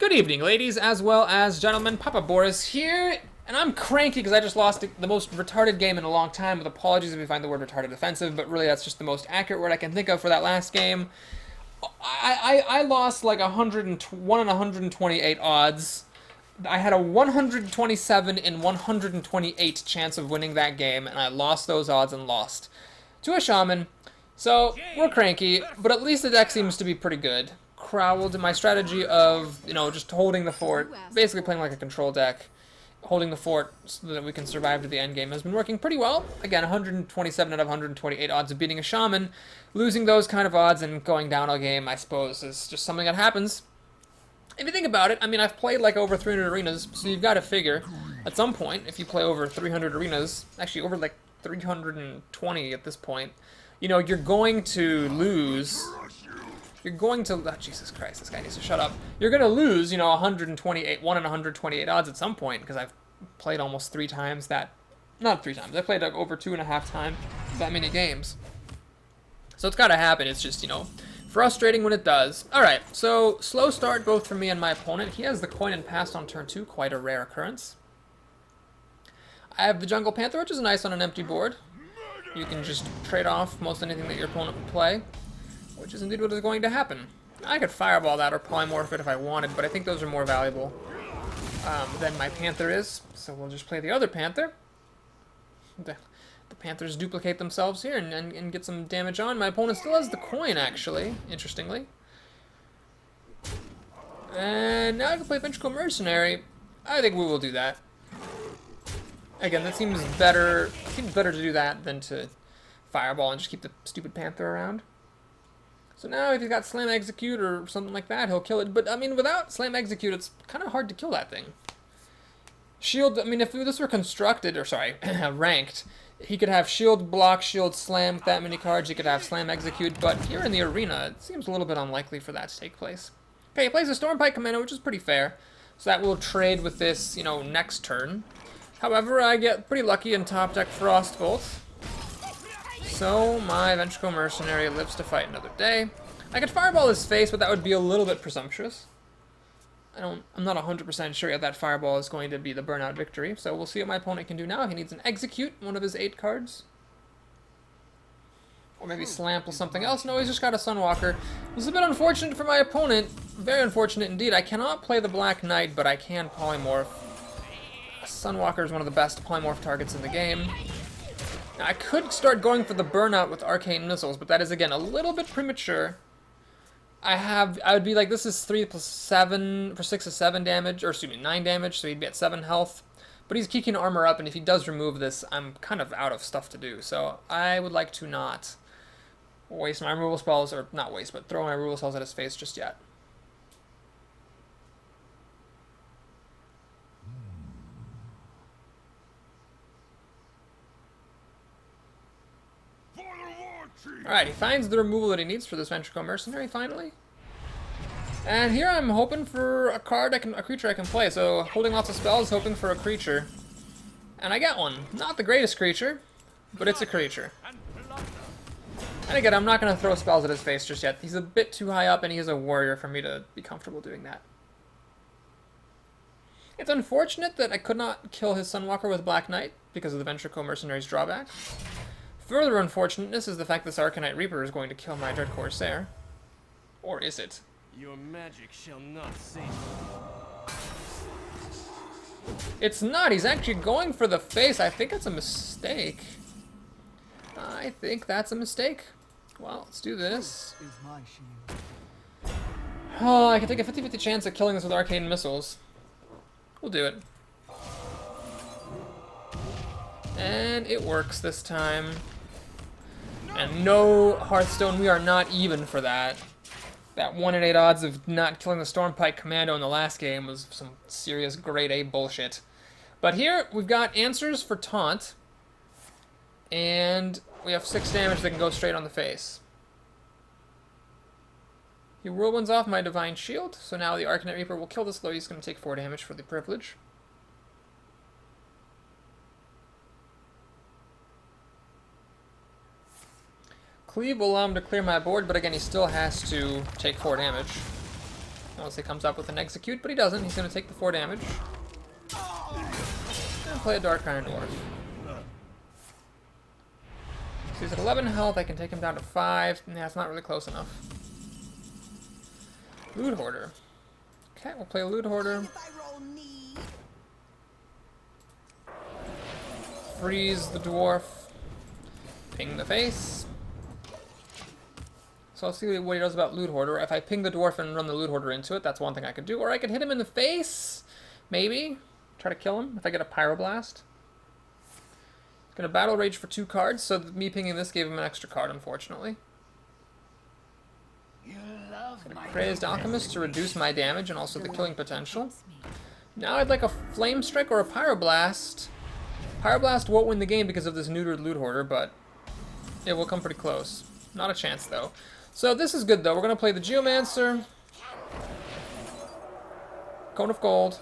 Good evening, ladies, as well as gentlemen. Papa Boris here, and I'm cranky because I just lost the most retarded game in a long time, with apologies if you find the word retarded offensive, but really that's just the most accurate word I can think of for that last game. I lost like 101 and 128 odds. I had a 127 in 128 chance of winning that game, and I lost those odds and lost to a shaman. So, we're cranky, but at least the deck seems to be pretty good. Crowled, my strategy of, just holding the fort, basically playing like a control deck, holding the fort so that we can survive to the end game has been working pretty well. Again, 127 out of 128 odds of beating a shaman. Losing those kind of odds and going down a game, I suppose, is just something that happens. If you think about it, I mean, I've played like over 300 arenas, so you've got to figure, at some point, if you play over 300 arenas, actually over like 320 at this point, you're going to lose. You're going to, oh, Jesus Christ, this guy needs to shut up. You're going to lose, 128, 1 in 128 odds at some point, because I've played almost 3 times that, not 3 times, I played like over 2.5 times that many games. So it's got to happen, it's just, frustrating when it does. Alright, so slow start both for me and my opponent. He has the coin and passed on turn 2, quite a rare occurrence. I have the Jungle Panther, which is nice on an empty board. You can just trade off most anything that your opponent would play, which is indeed what is going to happen. I could Fireball that or Polymorph it if I wanted, but I think those are more valuable than my Panther is, so we'll just play the other Panther. The Panthers duplicate themselves here and get some damage on. My opponent still has the coin, actually, interestingly. And now I can play Ventricle Mercenary. I think we will do that. Again, that seems better. It seems better to do that than to Fireball and just keep the stupid Panther around. So now if he's got Slam Execute or something like that, he'll kill it. But, I mean, without Slam Execute, it's kind of hard to kill that thing. Shield, I mean, if this were constructed, or sorry, ranked, he could have Shield, Block, Shield, Slam with that many cards. He could have Slam Execute, but here in the arena, it seems a little bit unlikely for that to take place. Okay, he plays a Stormpike Commando, which is pretty fair. So that will trade with this, next turn. However, I get pretty lucky and top deck Frostbolt. So my Ventricle Mercenary lives to fight another day. I could Fireball his face, but that would be a little bit presumptuous. I'm not 100% sure yet that Fireball is going to be the burnout victory, so we'll see what my opponent can do now. He needs an Execute, one of his 8 cards. Or maybe Slample something else. No, he's just got a Sunwalker. This is a bit unfortunate for my opponent. Very unfortunate indeed. I cannot play the Black Knight, but I can Polymorph. Sunwalker is one of the best Polymorph targets in the game. Now, I could start going for the Burnout with Arcane Missiles, but that is, again, a little bit premature. I would be like, this is 3 plus 7 for 6 to 7 damage, or excuse me, 9 damage, so he'd be at 7 health. But he's keeping armor up, and if he does remove this, I'm kind of out of stuff to do. So I would like to not waste my removal spells, or not waste, but throw my removal spells at his face just yet. Alright, he finds the removal that he needs for this Ventricle Mercenary, finally. And here I'm hoping for a creature I can play. So, holding lots of spells, hoping for a creature. And I get one. Not the greatest creature, but it's a creature. And again, I'm not going to throw spells at his face just yet. He's a bit too high up, and he is a warrior for me to be comfortable doing that. It's unfortunate that I could not kill his Sunwalker with Black Knight because of the Ventricle Mercenary's drawback. Further unfortunateness is the fact this Arcanite Reaper is going to kill my Dread Corsair. Or is it? Your magic shall not save you. It's not. He's actually going for the face. I think it's a mistake. I think that's a mistake. Well, let's do this. Oh, I can take a 50-50 chance at killing this with Arcane Missiles. We'll do it. And it works this time. And no, Hearthstone, we are not even for that. That 1 in 8 odds of not killing the Stormpike Commando in the last game was some serious grade A bullshit. But here, we've got answers for Taunt. And we have 6 damage that can go straight on the face. He whirlwinds off my Divine Shield, so now the Arcanite Reaper will kill this, though he's going to take 4 damage for the privilege. Cleave will allow him to clear my board, but again, he still has to take 4 damage. Unless he comes up with an execute, but he doesn't. He's going to take the 4 damage. And play a Dark Iron Dwarf. So he's at 11 health. I can take him down to 5. Yeah, it's not really close enough. Loot Hoarder. Okay, we'll play a Loot Hoarder. Freeze the dwarf. Ping the face. So I'll see what he does about Loot Hoarder. If I ping the dwarf and run the Loot Hoarder into it, that's one thing I could do. Or I could hit him in the face, maybe. Try to kill him if I get a Pyroblast. Gonna Battle Rage for 2 cards, so me pinging this gave him an extra card, unfortunately. Gonna Crazed Alchemist to reduce my damage and also the killing potential. Now I'd like a Flamestrike or a Pyroblast. Pyroblast won't win the game because of this neutered Loot Hoarder, but it will come pretty close. Not a chance, though. So this is good, though. We're going to play the Geomancer. Cone of Gold.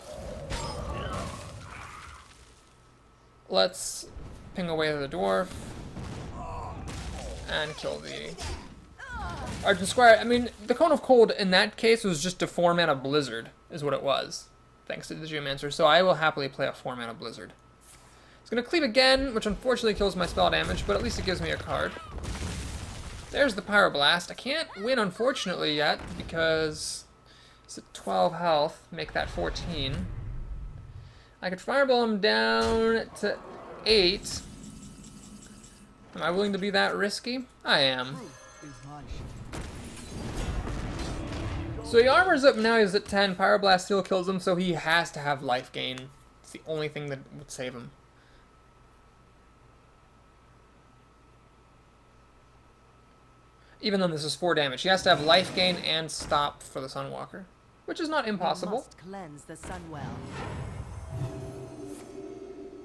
Let's ping away the dwarf. And kill the Argent Squire. I mean, the Cone of Cold in that case was just a 4-mana Blizzard, is what it was. Thanks to the Geomancer. So I will happily play a 4-mana Blizzard. It's going to cleave again, which unfortunately kills my spell damage, but at least it gives me a card. There's the Pyroblast. I can't win, unfortunately, yet, because it's at 12 health. Make that 14. I could Fireball him down to 8. Am I willing to be that risky? I am. So he armors up now, he's at 10. Pyroblast still kills him, so he has to have life gain. It's the only thing that would save him. Even though this is 4 damage. He has to have life gain and stop for the Sunwalker, which is not impossible. Must cleanse the Sunwell.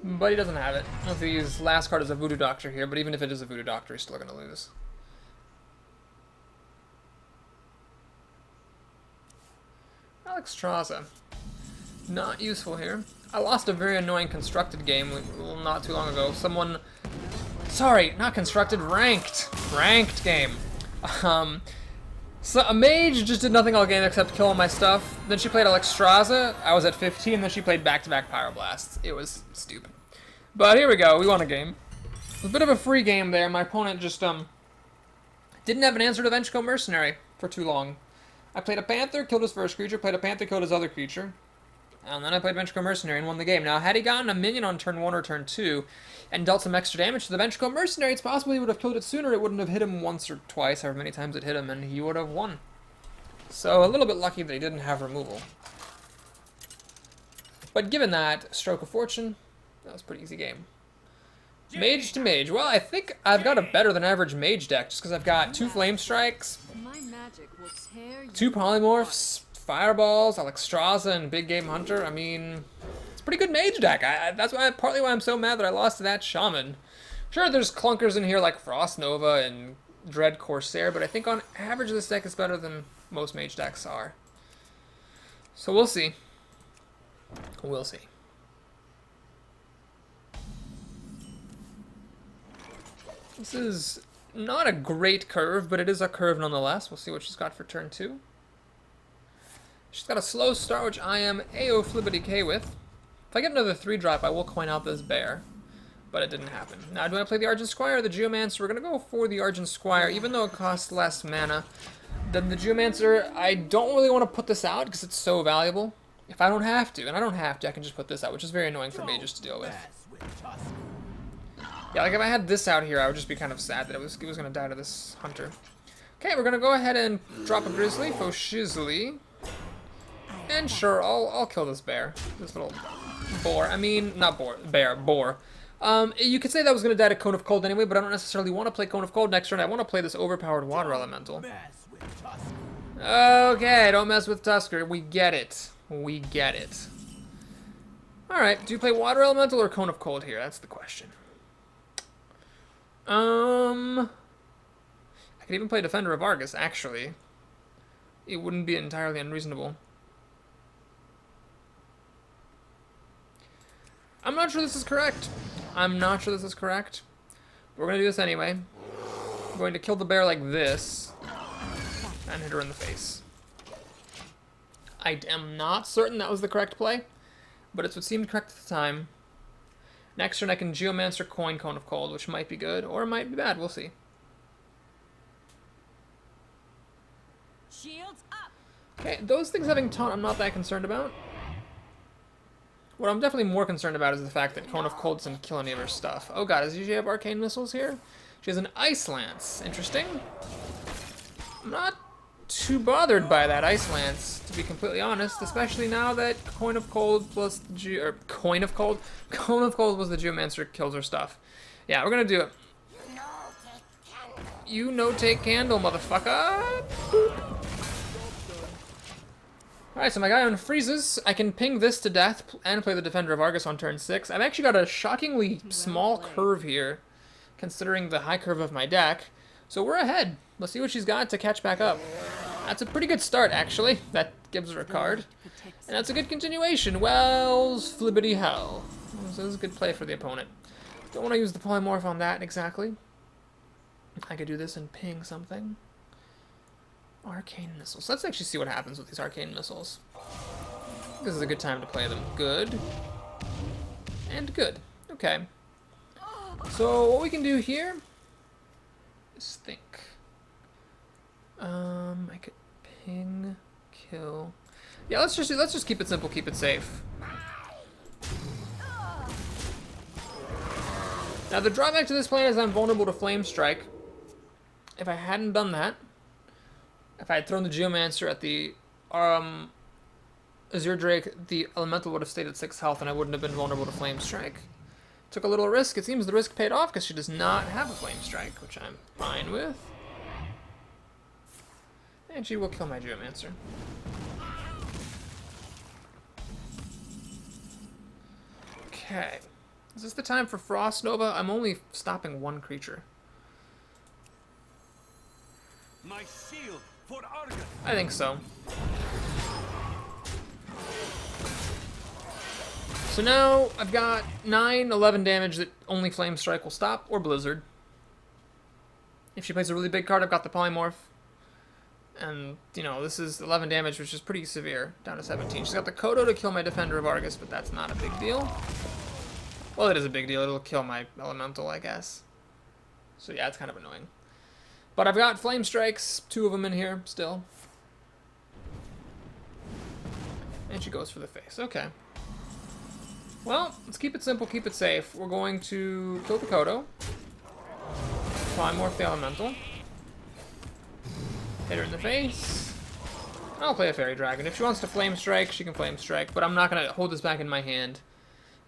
But he doesn't have it. I don't think his last card is a Voodoo Doctor here, but even if it is a Voodoo Doctor, he's still going to lose. Alexstrasza. Not useful here. I lost a very annoying constructed game not too long ago. Someone... Sorry, not constructed, ranked. Ranked game. So a Mage just did nothing all game except kill all my stuff. Then she played Alexstrasza. I was at 15, then she played back-to-back Pyroblasts. It was stupid. But here we go, we won a game. It was a bit of a free game there. My opponent just, didn't have an answer to Vengeful Mercenary for too long. I played a Panther, killed his first creature, played a Panther, killed his other creature. And then I played Vengeful Mercenary and won the game. Now, had he gotten a minion on turn 1 or turn 2 and dealt some extra damage to the Vengeful Mercenary, it's possible he would have killed it sooner. It wouldn't have hit him once or twice, however many times it hit him, and he would have won. So, a little bit lucky that he didn't have removal. But given that, Stroke of Fortune, that was a pretty easy game. Mage to Mage. Well, I think I've got a better than average Mage deck, just because I've got 2 Flamestrikes, 2 Polymorphs, Fireballs, Alexstrasza, and Big Game Hunter. I mean, it's a pretty good Mage deck. That's partly why I'm so mad that I lost to that Shaman. Sure, there's clunkers in here like Frost Nova and Dread Corsair, but I think on average this deck is better than most Mage decks are. So we'll see. We'll see. This is not a great curve, but it is a curve nonetheless. We'll see what she's got for turn 2. She's got a slow start, which I am A-O-Flibbity-K with. If I get another 3-drop, I will coin out this bear. But it didn't happen. Now, do I play the Argent Squire or the Geomancer? We're going to go for the Argent Squire, even though it costs less mana than the Geomancer. I don't really want to put this out because it's so valuable. If I don't have to, and I don't have to, I can just put this out, which is very annoying for mages to deal with. Yeah, like if I had this out here, I would just be kind of sad that it was going to die to this Hunter. Okay, we're going to go ahead and drop a Grizzly, Foshizli. And sure, I'll kill this bear. This little boar. I mean, not boar. Bear. Boar. You could say that was going to die to Cone of Cold anyway, but I don't necessarily want to play Cone of Cold next turn. I want to play this overpowered Water Elemental. Okay, don't mess with Tusker. We get it. We get it. Alright, do you play Water Elemental or Cone of Cold here? That's the question. I could even play Defender of Argus, actually. It wouldn't be entirely unreasonable. I'm not sure this is correct. I'm not sure this is correct. But we're going to do this anyway. I'm going to kill the bear like this. And hit her in the face. I am not certain that was the correct play, but it's what seemed correct at the time. Next turn I can Geomancer Coin Cone of Cold, which might be good, or it might be bad, we'll see. Shields up. Okay, those things having taunt I'm not that concerned about. What I'm definitely more concerned about is the fact that Cone of Cold doesn't kill any of her stuff. Oh god, does she have Arcane Missiles here? She has an Ice Lance. Interesting. I'm not too bothered by that Ice Lance, to be completely honest, especially now that Coin of Cold plus the Coin of Cold was the Geomancer kills her stuff. Yeah, we're gonna do it. You no-take candle, motherfucker! Alright, so my guy unfreezes. I can ping this to death and play the Defender of Argus on turn 6. I've actually got a shockingly small curve here, considering the high curve of my deck. So we're ahead. Let's see what she's got to catch back up. That's a pretty good start, actually. That gives her a card. And that's a good continuation. Wells, flippity hell. This is a good play for the opponent. Don't want to use the polymorph on that exactly. I could do this and ping something. Arcane Missiles. Let's actually see what happens with these Arcane Missiles. This is a good time to play them. Good. And good. Okay. So what we can do here is think. I could ping, kill. Yeah, let's just keep it simple, keep it safe. Now the drawback to this plan is I'm vulnerable to Flamestrike. If I hadn't done that, if I had thrown the Geomancer at the Azure Drake, the Elemental would have stayed at 6 health and I wouldn't have been vulnerable to Flamestrike. Took a little risk. It seems the risk paid off because she does not have a Flamestrike, which I'm fine with. And she will kill my Geomancer. Okay. Is this the time for Frost Nova? I'm only stopping one creature. My shield for Argus. I think so. So now I've got 11 damage that only Flamestrike will stop, or Blizzard. If she plays a really big card, I've got the Polymorph. And, you know, this is 11 damage, which is pretty severe, down to 17. She's got the Kodo to kill my Defender of Argus, but that's not a big deal. Well, it is a big deal. It'll kill my Elemental, I guess. So yeah, it's kind of annoying. But I've got Flamestrikes, 2 of them in here, still. And she goes for the face. Okay. Well, let's keep it simple, keep it safe. We're going to kill the Kodo. Polymorph the Elemental. Hit her in the face. I'll play a Fairy Dragon. If she wants to Flame Strike, she can Flame Strike, but I'm not going to hold this back in my hand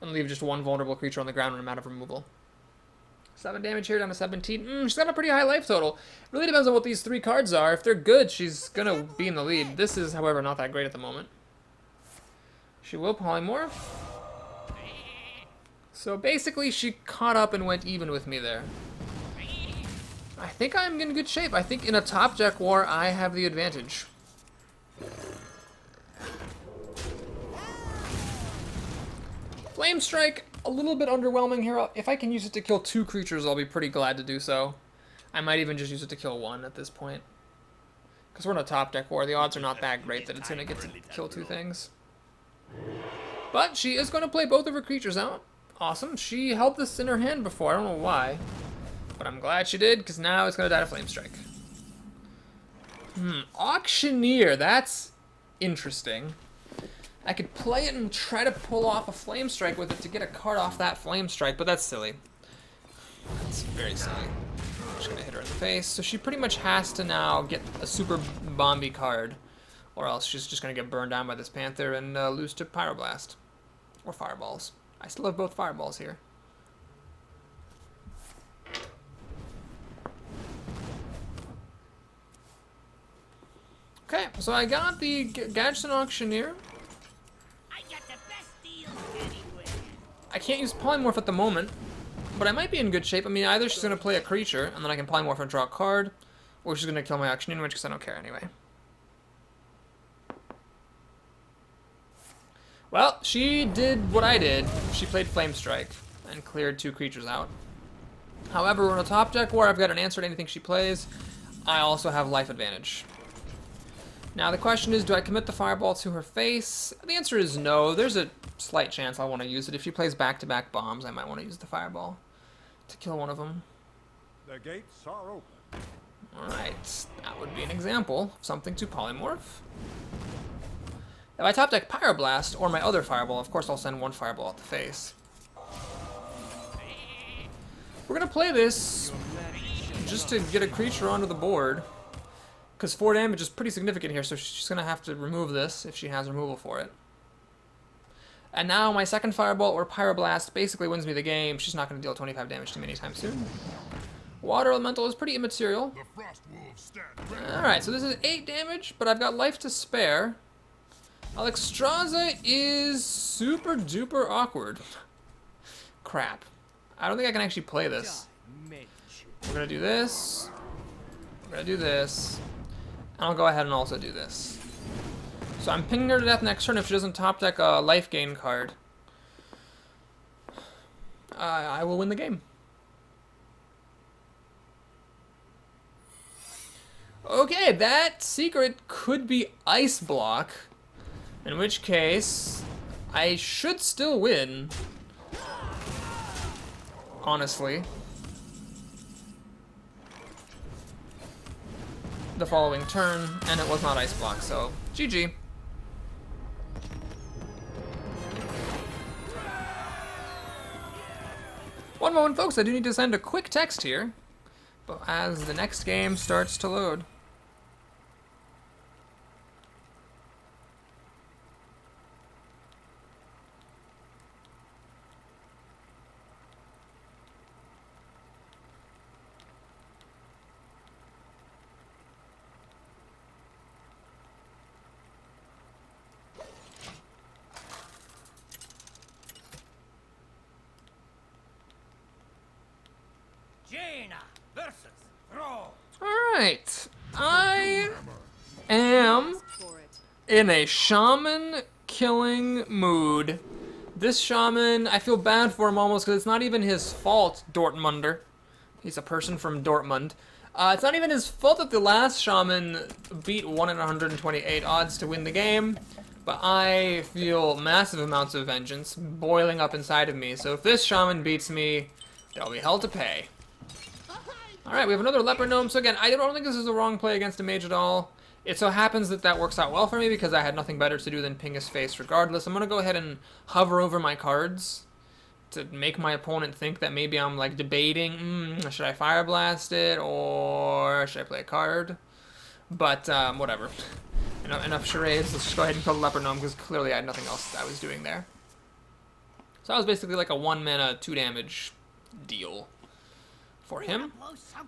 and leave just one vulnerable creature on the ground when I'm out of removal. 7 damage here, down to 17. She's got a pretty high life total. It really depends on what these 3 cards are. If they're good, she's going to be in the lead. This is, however, not that great at the moment. She will Polymorph. So basically, she caught up and went even with me there. I think I'm in good shape. I think in a top deck war, I have the advantage. Flame Strike, a little bit underwhelming here. If I can use it to kill 2 creatures, I'll be pretty glad to do so. I might even just use it to kill 1 at this point. Because we're in a top deck war, the odds are not that great that it's going to get to kill 2 things. But she is going to play both of her creatures out. Awesome. She held this in her hand before. I don't know why. But I'm glad she did, because now it's going to die to Flame Strike. Auctioneer. That's interesting. I could play it and try to pull off a Flame Strike with it to get a card off that Flame Strike, but that's silly. That's very silly. I'm just going to hit her in the face. So she pretty much has to now get a super bomby card, or else she's just going to get burned down by this Panther and lose to Pyroblast. Or Fireballs. I still have both Fireballs here. Okay, so I got the Gadsden Auctioneer. I got the best deals anywhere. I can't use Polymorph at the moment, but I might be in good shape. I mean, either she's going to play a creature, and then I can Polymorph and draw a card, or she's going to kill my Auctioneer, in which case I don't care anyway. Well, she did what I did. She played Flame Strike and cleared 2 creatures out. However, we're in a top deck where I've got an answer to anything she plays. I also have life advantage. Now the question is, do I commit the fireball to her face? The answer is no. There's a slight chance I'll want to use it. If she plays back-to-back bombs, I might want to use the fireball to kill one of them. The gates are open. Alright, that would be an example of something to polymorph. If I top deck Pyroblast or my other fireball, of course I'll send one fireball at the face. We're gonna play this just to get a creature onto the board, because 4 damage is pretty significant here, so she's gonna have to remove this if she has removal for it. And now my second fireball or Pyroblast basically wins me the game. She's not gonna deal 25 damage to me anytime soon. Water Elemental is pretty immaterial. Alright, so this is 8 damage, but I've got life to spare. Alexstrasza is super duper awkward. Crap. I don't think I can actually play this. We're gonna do this. We're gonna do this. And I'll go ahead and also do this. So I'm pinging her to death next turn if she doesn't top deck a life gain card. I will win the game. Okay, that secret could be Ice Block. In which case, I should still win. Honestly. The following turn, and it was not Ice Block, so GG. One moment, folks, I do need to send a quick text here, but as the next game starts to load. Jaina versus Throw. Alright, I am in a shaman killing mood. This shaman, I feel bad for him almost because it's not even his fault, Dortmunder. He's a person from Dortmund. It's not even his fault that the last shaman beat 1 in 128 odds to win the game, but I feel massive amounts of vengeance boiling up inside of me. So if this shaman beats me, there'll be hell to pay. Alright, we have another Leper Gnome. So again, I don't think this is a wrong play against a mage at all. It so happens that that works out well for me because I had nothing better to do than ping his face regardless. I'm going to go ahead and hover over my cards to make my opponent think that maybe I'm like debating, should I Fire Blast it or should I play a card? But whatever. Enough charades. Let's just go ahead and kill the Leper Gnome because clearly I had nothing else I was doing there. So that was basically like a 1 mana, 2 damage deal for him.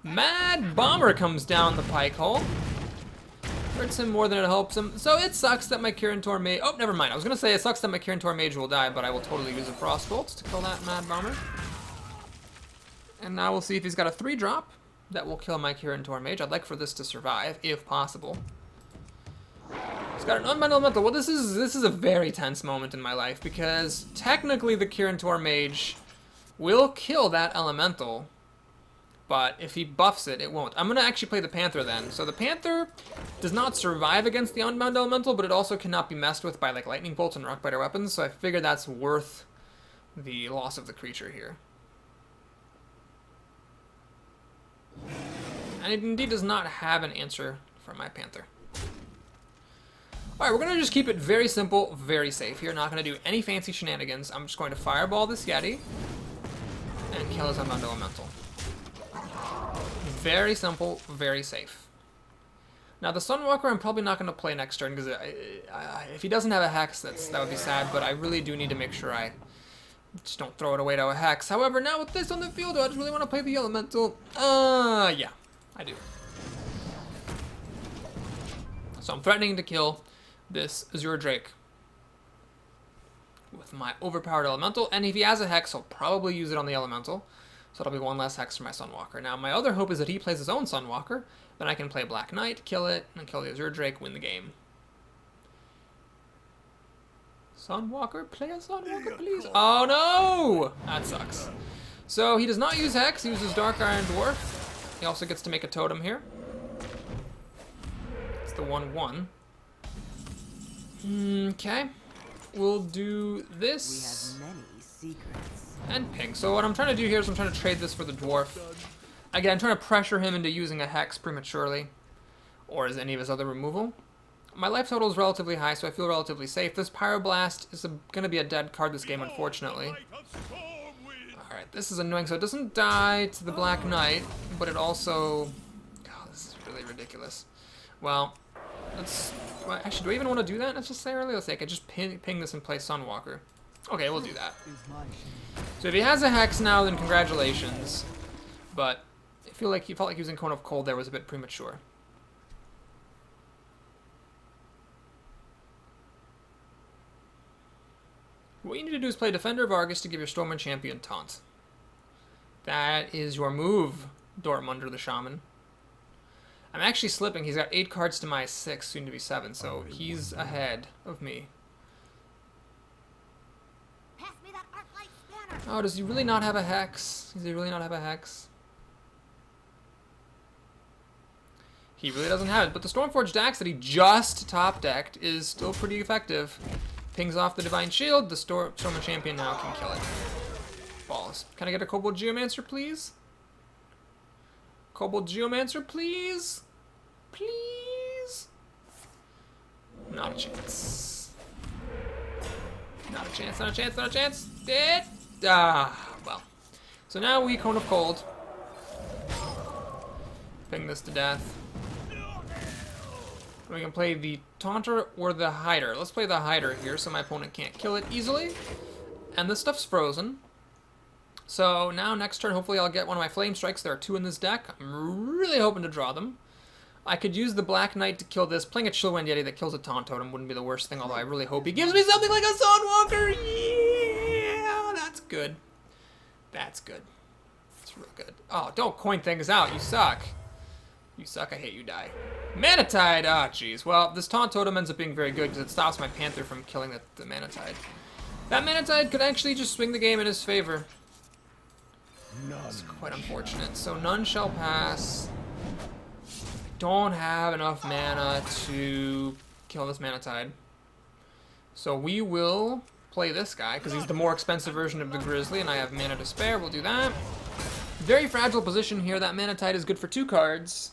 Mad Bomber comes down the pike hole. Hurts him more than it helps him. So it sucks that my Kirin Mage... Oh, never mind. I was going to say it sucks that my Kirin Mage will die, but I will totally use a Frostbolt to kill that Mad Bomber. And now we'll see if he's got a 3-drop that will kill my Kirin Mage. I'd like for this to survive, if possible. He's got an Unbound Elemental. Well, this is a very tense moment in my life, because technically the Kirin Mage will kill that Elemental. But if he buffs it, it won't. I'm going to actually play the Panther then. So the Panther does not survive against the Unbound Elemental, but it also cannot be messed with by like Lightning Bolts and Rockbiter weapons, so I figured that's worth the loss of the creature here. And it indeed does not have an answer for my Panther. Alright, we're going to just keep it very simple, very safe here. Not going to do any fancy shenanigans. I'm just going to Fireball this Yeti and kill his Unbound Elemental. Very simple, very safe. Now the Sunwalker I'm probably not going to play next turn because if he doesn't have a Hex, that would be sad, but I really do need to make sure I just don't throw it away to a Hex. However, now with this on the field, do I just really want to play the Elemental? Yeah, I do. So I'm threatening to kill this Azure Drake with my overpowered Elemental, and if he has a Hex, I'll probably use it on the Elemental. So that'll be 1 less Hex for my Sunwalker. Now, my other hope is that he plays his own Sunwalker. Then I can play Black Knight, kill it, and kill the Azure Drake, win the game. Sunwalker, play a Sunwalker, please. Oh, no! That sucks. So he does not use Hex. He uses Dark Iron Dwarf. He also gets to make a totem here. It's the 1/1. Okay. We'll do this. We have many secrets. And ping. So what I'm trying to do here is I'm trying to trade this for the dwarf. Again, I'm trying to pressure him into using a hex prematurely. Or as any of his other removal. My life total is relatively high, so I feel relatively safe. This Pyroblast is going to be a dead card this game, unfortunately. Alright, this is annoying. So it doesn't die to the Black Knight, but it also... God, this is really ridiculous. Well, let's... Well, actually, do I even want to do that necessarily? Let's say I could just ping this and play Sunwalker. Okay, we'll do that. So if he has a Hex now, then congratulations. But I feel like he felt like using Cone of Cold there was a bit premature. What you need to do is play Defender of Argus to give your Stormwind Champion taunt. That is your move, Dortmunder the Shaman. I'm actually slipping. He's got 8 cards to my 6, soon to be 7, so he's ahead of me. Pass me that arc-light spanner. Oh, does he really not have a Hex? Does he really not have a Hex? He really doesn't have it, but the Stormforged Axe that he just top-decked is still pretty effective. Pings off the Divine Shield, the Stormwind Champion now can kill it. Balls. Can I get a Kobold Geomancer, please? Kobold Geomancer, please? Please? Not a chance. Not a chance, not a chance, not a chance. Well. So now we Cone of Cold. Ping this to death. We can play the Taunter or the Hider. Let's play the Hider here so my opponent can't kill it easily. And this stuff's frozen. So now next turn, hopefully I'll get one of my Flamestrikes. There are 2 in this deck. I'm really hoping to draw them. I could use the Black Knight to kill this. Playing a Chillwind Yeti that kills a Taunt Totem wouldn't be the worst thing, although I really hope he gives me something like a Sunwalker. Yeah, that's good. That's good. That's real good. Oh, don't coin things out. You suck. You suck, I hate you, die. Manatide! Ah, jeez. Well, this Taunt Totem ends up being very good because it stops my Panther from killing the Manatide. That Manatide could actually just swing the game in his favor. It's quite unfortunate. So none shall pass. I don't have enough mana to kill this Manatide. So we will play this guy because he's the more expensive version of the Grizzly and I have mana to spare. We'll do that. Very fragile position here. That Manatide is good for 2 cards.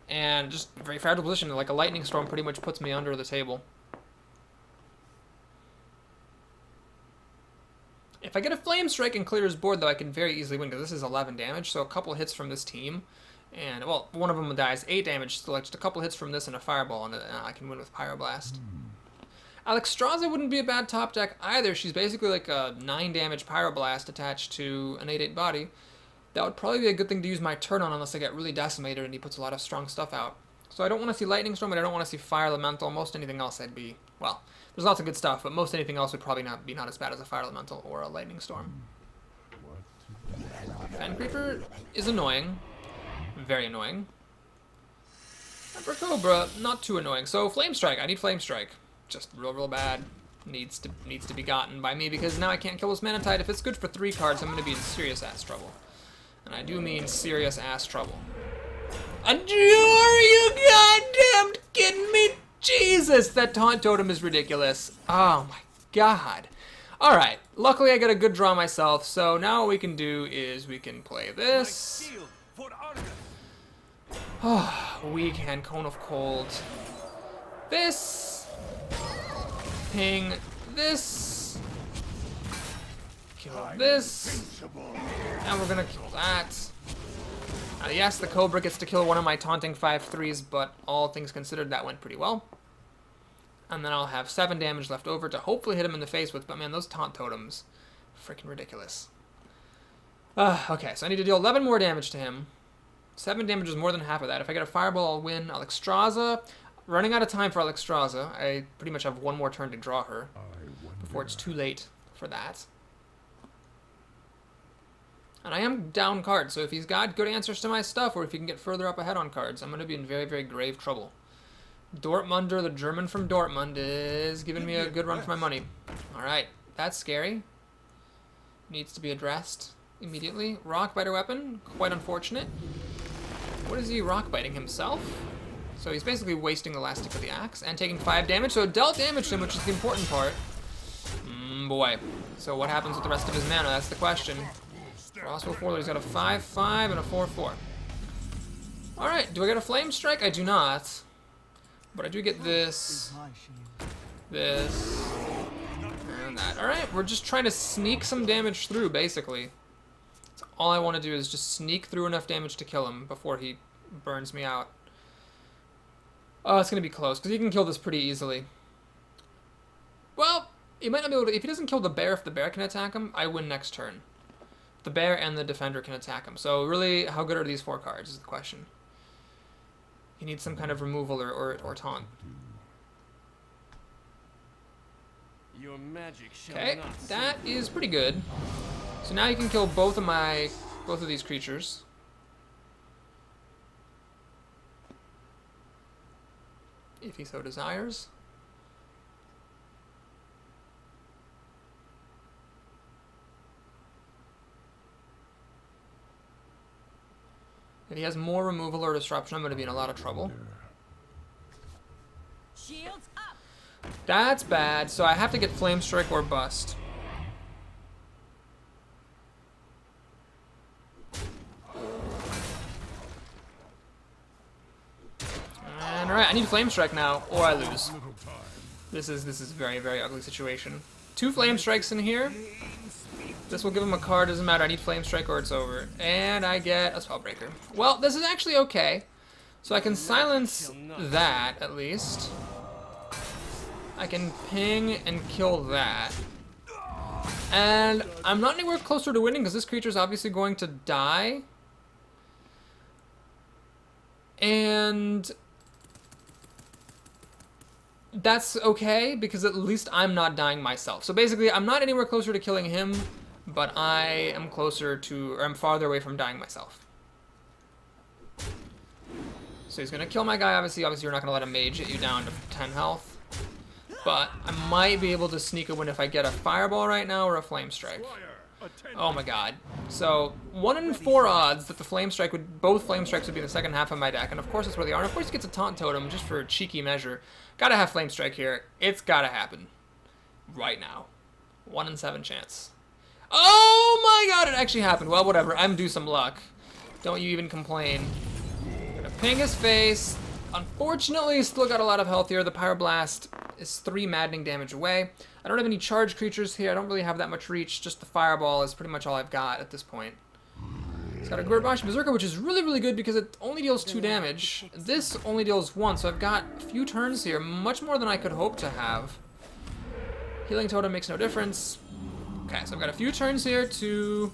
And just a very fragile position, like a Lightning Storm pretty much puts me under the table. If I get a Flame Strike and clear his board, though, I can very easily win, because this is 11 damage, so a couple hits from this team. And, well, one of them dies, 8 damage, so like just a couple hits from this and a Fireball, and I can win with Pyroblast. Alexstrasza wouldn't be a bad top deck either. She's basically like a 9 damage Pyroblast attached to an 8/8 body. That would probably be a good thing to use my turn on unless I get really decimated and he puts a lot of strong stuff out. So I don't want to see Lightning Storm, but I don't want to see Fire Elemental. Most anything else I'd be... Well, there's lots of good stuff, but most anything else would probably not be as bad as a Fire Elemental or a Lightning Storm. Fen Creeper is annoying. Very annoying. Emperor Cobra, not too annoying. So Flamestrike, I need Flamestrike. Just real bad. Needs to be gotten by me because now I can't kill this Manatide. If it's good for 3 cards, I'm going to be in serious ass trouble. And I do mean serious ass trouble. Are you goddamn kidding me? Jesus, that Taunt Totem is ridiculous. Oh my god. Alright, luckily I got a good draw myself, so now what we can do is we can play this. Oh, we can Cone of Cold. This. Ping this. Kill this. And we're gonna kill that. Yes, the Cobra gets to kill one of my taunting 5/3s, but all things considered, that went pretty well. And then I'll have 7 damage left over to hopefully hit him in the face with, but man, those Taunt Totems, freaking ridiculous. Okay, so I need to deal 11 more damage to him. 7 damage is more than half of that. If I get a Fireball, I'll win. Alexstrasza, running out of time for Alexstrasza. I pretty much have 1 more turn to draw her before it's too late for that. And I am down cards, so if he's got good answers to my stuff, or if he can get further up ahead on cards, I'm going to be in very, very grave trouble. Dortmunder, the German from Dortmund, is giving me a good run for my money. Alright, that's scary. Needs to be addressed immediately. Rock Biter Weapon, quite unfortunate. What is he rock biting himself? So he's basically wasting the last stick of the axe and taking 5 damage. So it dealt damage to him, which is the important part. Boy. So what happens with the rest of his mana? That's the question. Crossbow 4, he's got a 5/5 and a 4/4. Alright, do I get a Flame Strike? I do not. But I do get this, this, and that. Alright, we're just trying to sneak some damage through, basically. That's all I want to do is just sneak through enough damage to kill him before he burns me out. Oh, it's going to be close, because he can kill this pretty easily. Well, he might not be able to... If he doesn't kill the bear, if the bear can attack him, I win next turn. The bear and the defender can attack him. So really, how good are these 4 cards is the question. He needs some kind of removal or taunt. Your magic shall Okay, not that is pretty good. So now you can kill both of these creatures. If he so desires. If he has more removal or disruption, I'm going to be in a lot of trouble. Shields up. That's bad, so I have to get Flamestrike or bust. And alright, I need Flamestrike now, or I lose. This is a very, very ugly situation. 2 Flamestrikes in here. This will give him a card, doesn't matter, I need Flamestrike or it's over. And I get a Spellbreaker. Well, this is actually okay. So I can silence that, at least. I can ping and kill that. And I'm not anywhere closer to winning because this creature is obviously going to die. And that's okay because at least I'm not dying myself. So basically, I'm not anywhere closer to killing him, but I am closer to, or I'm farther away from dying myself. So he's gonna kill my guy, obviously. Obviously, you're not gonna let a mage get you down to 10 health. But I might be able to sneak a win if I get a fireball right now or a flame strike. Oh my god. So 1 in 4 odds that the flame strike would, both flame strikes would be in the second half of my deck, and of course that's where they are. And of course he gets a taunt totem just for a cheeky measure. Gotta have flame strike here. It's gotta happen. Right now. 1 in 7 chance. Oh my god, it actually happened. Well, whatever. I'm due some luck. Don't you even complain. Gonna ping his face. Unfortunately, still got a lot of health here. The Pyroblast is 3 maddening damage away. I don't have any charge creatures here. I don't really have that much reach. Just the Fireball is pretty much all I've got at this point. He's got a Gurbashi Berserker, which is really, really good because it only deals 2 damage. This only deals 1, so I've got a few turns here. Much more than I could hope to have. Healing Totem makes no difference. Okay, so I've got a few turns here to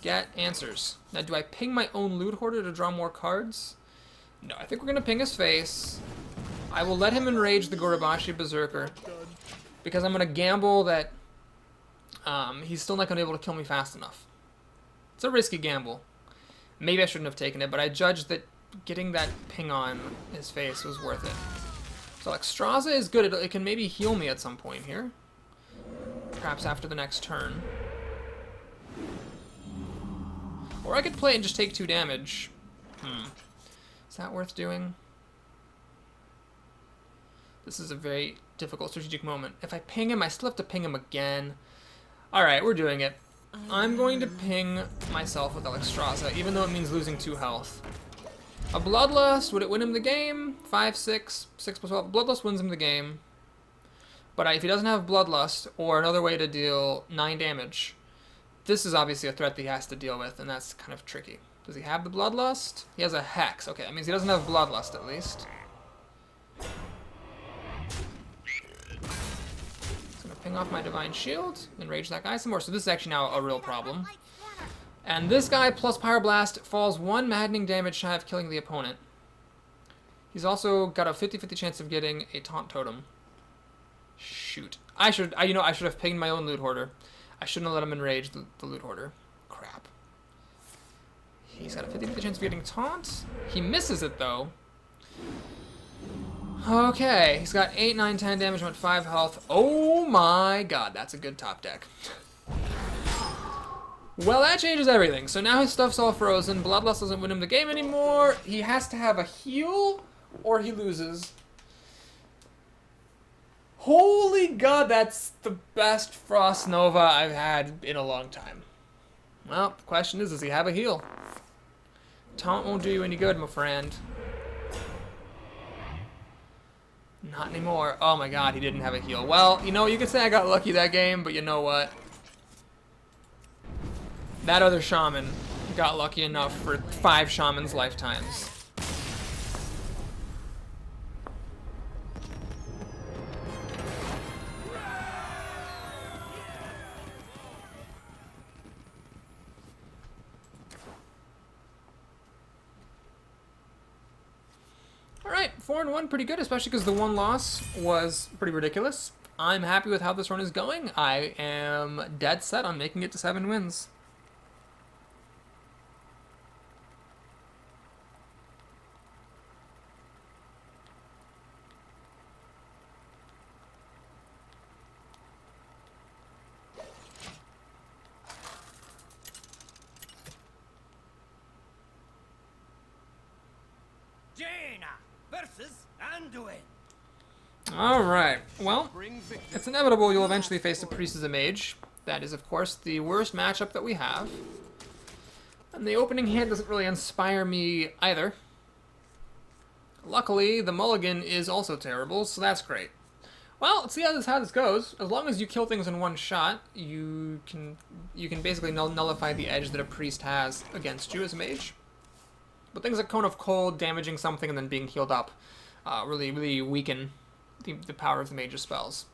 get answers. Now, do I ping my own Loot Hoarder to draw more cards? No, I think we're going to ping his face. I will let him enrage the Gorobashi Berserker because I'm going to gamble that he's still not going to be able to kill me fast enough. It's a risky gamble. Maybe I shouldn't have taken it, but I judged that getting that ping on his face was worth it. So Extraza is good. It can maybe heal me at some point here. Perhaps after the next turn. Or I could play it and just take 2 damage. Is that worth doing? This is a very difficult strategic moment. If I ping him, I still have to ping him again. Alright, we're doing it. I'm going to ping myself with Alexstrasza, even though it means losing 2 health. A Bloodlust, would it win him the game? 5, 6, 6 plus 12. Bloodlust wins him the game. But if he doesn't have Bloodlust, or another way to deal 9 damage, this is obviously a threat that he has to deal with, and that's kind of tricky. Does he have the Bloodlust? He has a Hex. Okay, that means he doesn't have Bloodlust, at least. Just gonna ping off my Divine Shield, enrage that guy some more. So this is actually now a real problem. And this guy plus Pyroblast falls 1 maddening damage shy of killing the opponent. He's also got a 50-50 chance of getting a Taunt Totem. Shoot. I should have pinged my own Loot Hoarder. I shouldn't have let him enrage the Loot Hoarder. Crap. He's got a 50-50 chance of getting Taunt. He misses it, though. Okay, he's got 8, 9, 10 damage, I'm at 5 health. Oh my god, that's a good top deck. Well, that changes everything. So now his stuff's all frozen. Bloodlust doesn't win him the game anymore. He has to have a heal or he loses. Holy God, that's the best Frost Nova I've had in a long time. Well, the question is, does he have a heal? Taunt won't do you any good, my friend. Not anymore. Oh my God, he didn't have a heal. Well, you know, you could say I got lucky that game, but you know what? That other shaman got lucky enough for 5 shamans' lifetimes. Alright, 4-1, pretty good, especially because the one loss was pretty ridiculous. I'm happy with how this run is going. I am dead set on making it to 7 wins. Jaina versus Anduin. Alright, well, Bring victory. it's inevitable you'll eventually face a priest as a mage. That is, of course, the worst matchup that we have. And the opening hand doesn't really inspire me either. Luckily, the mulligan is also terrible, so that's great. Well, let's see how this goes. As long as you kill things in one shot, you can basically nullify the edge that a priest has against you as a mage. But things like Cone of Cold, damaging something and then being healed up, really weaken the power of the mage's spells.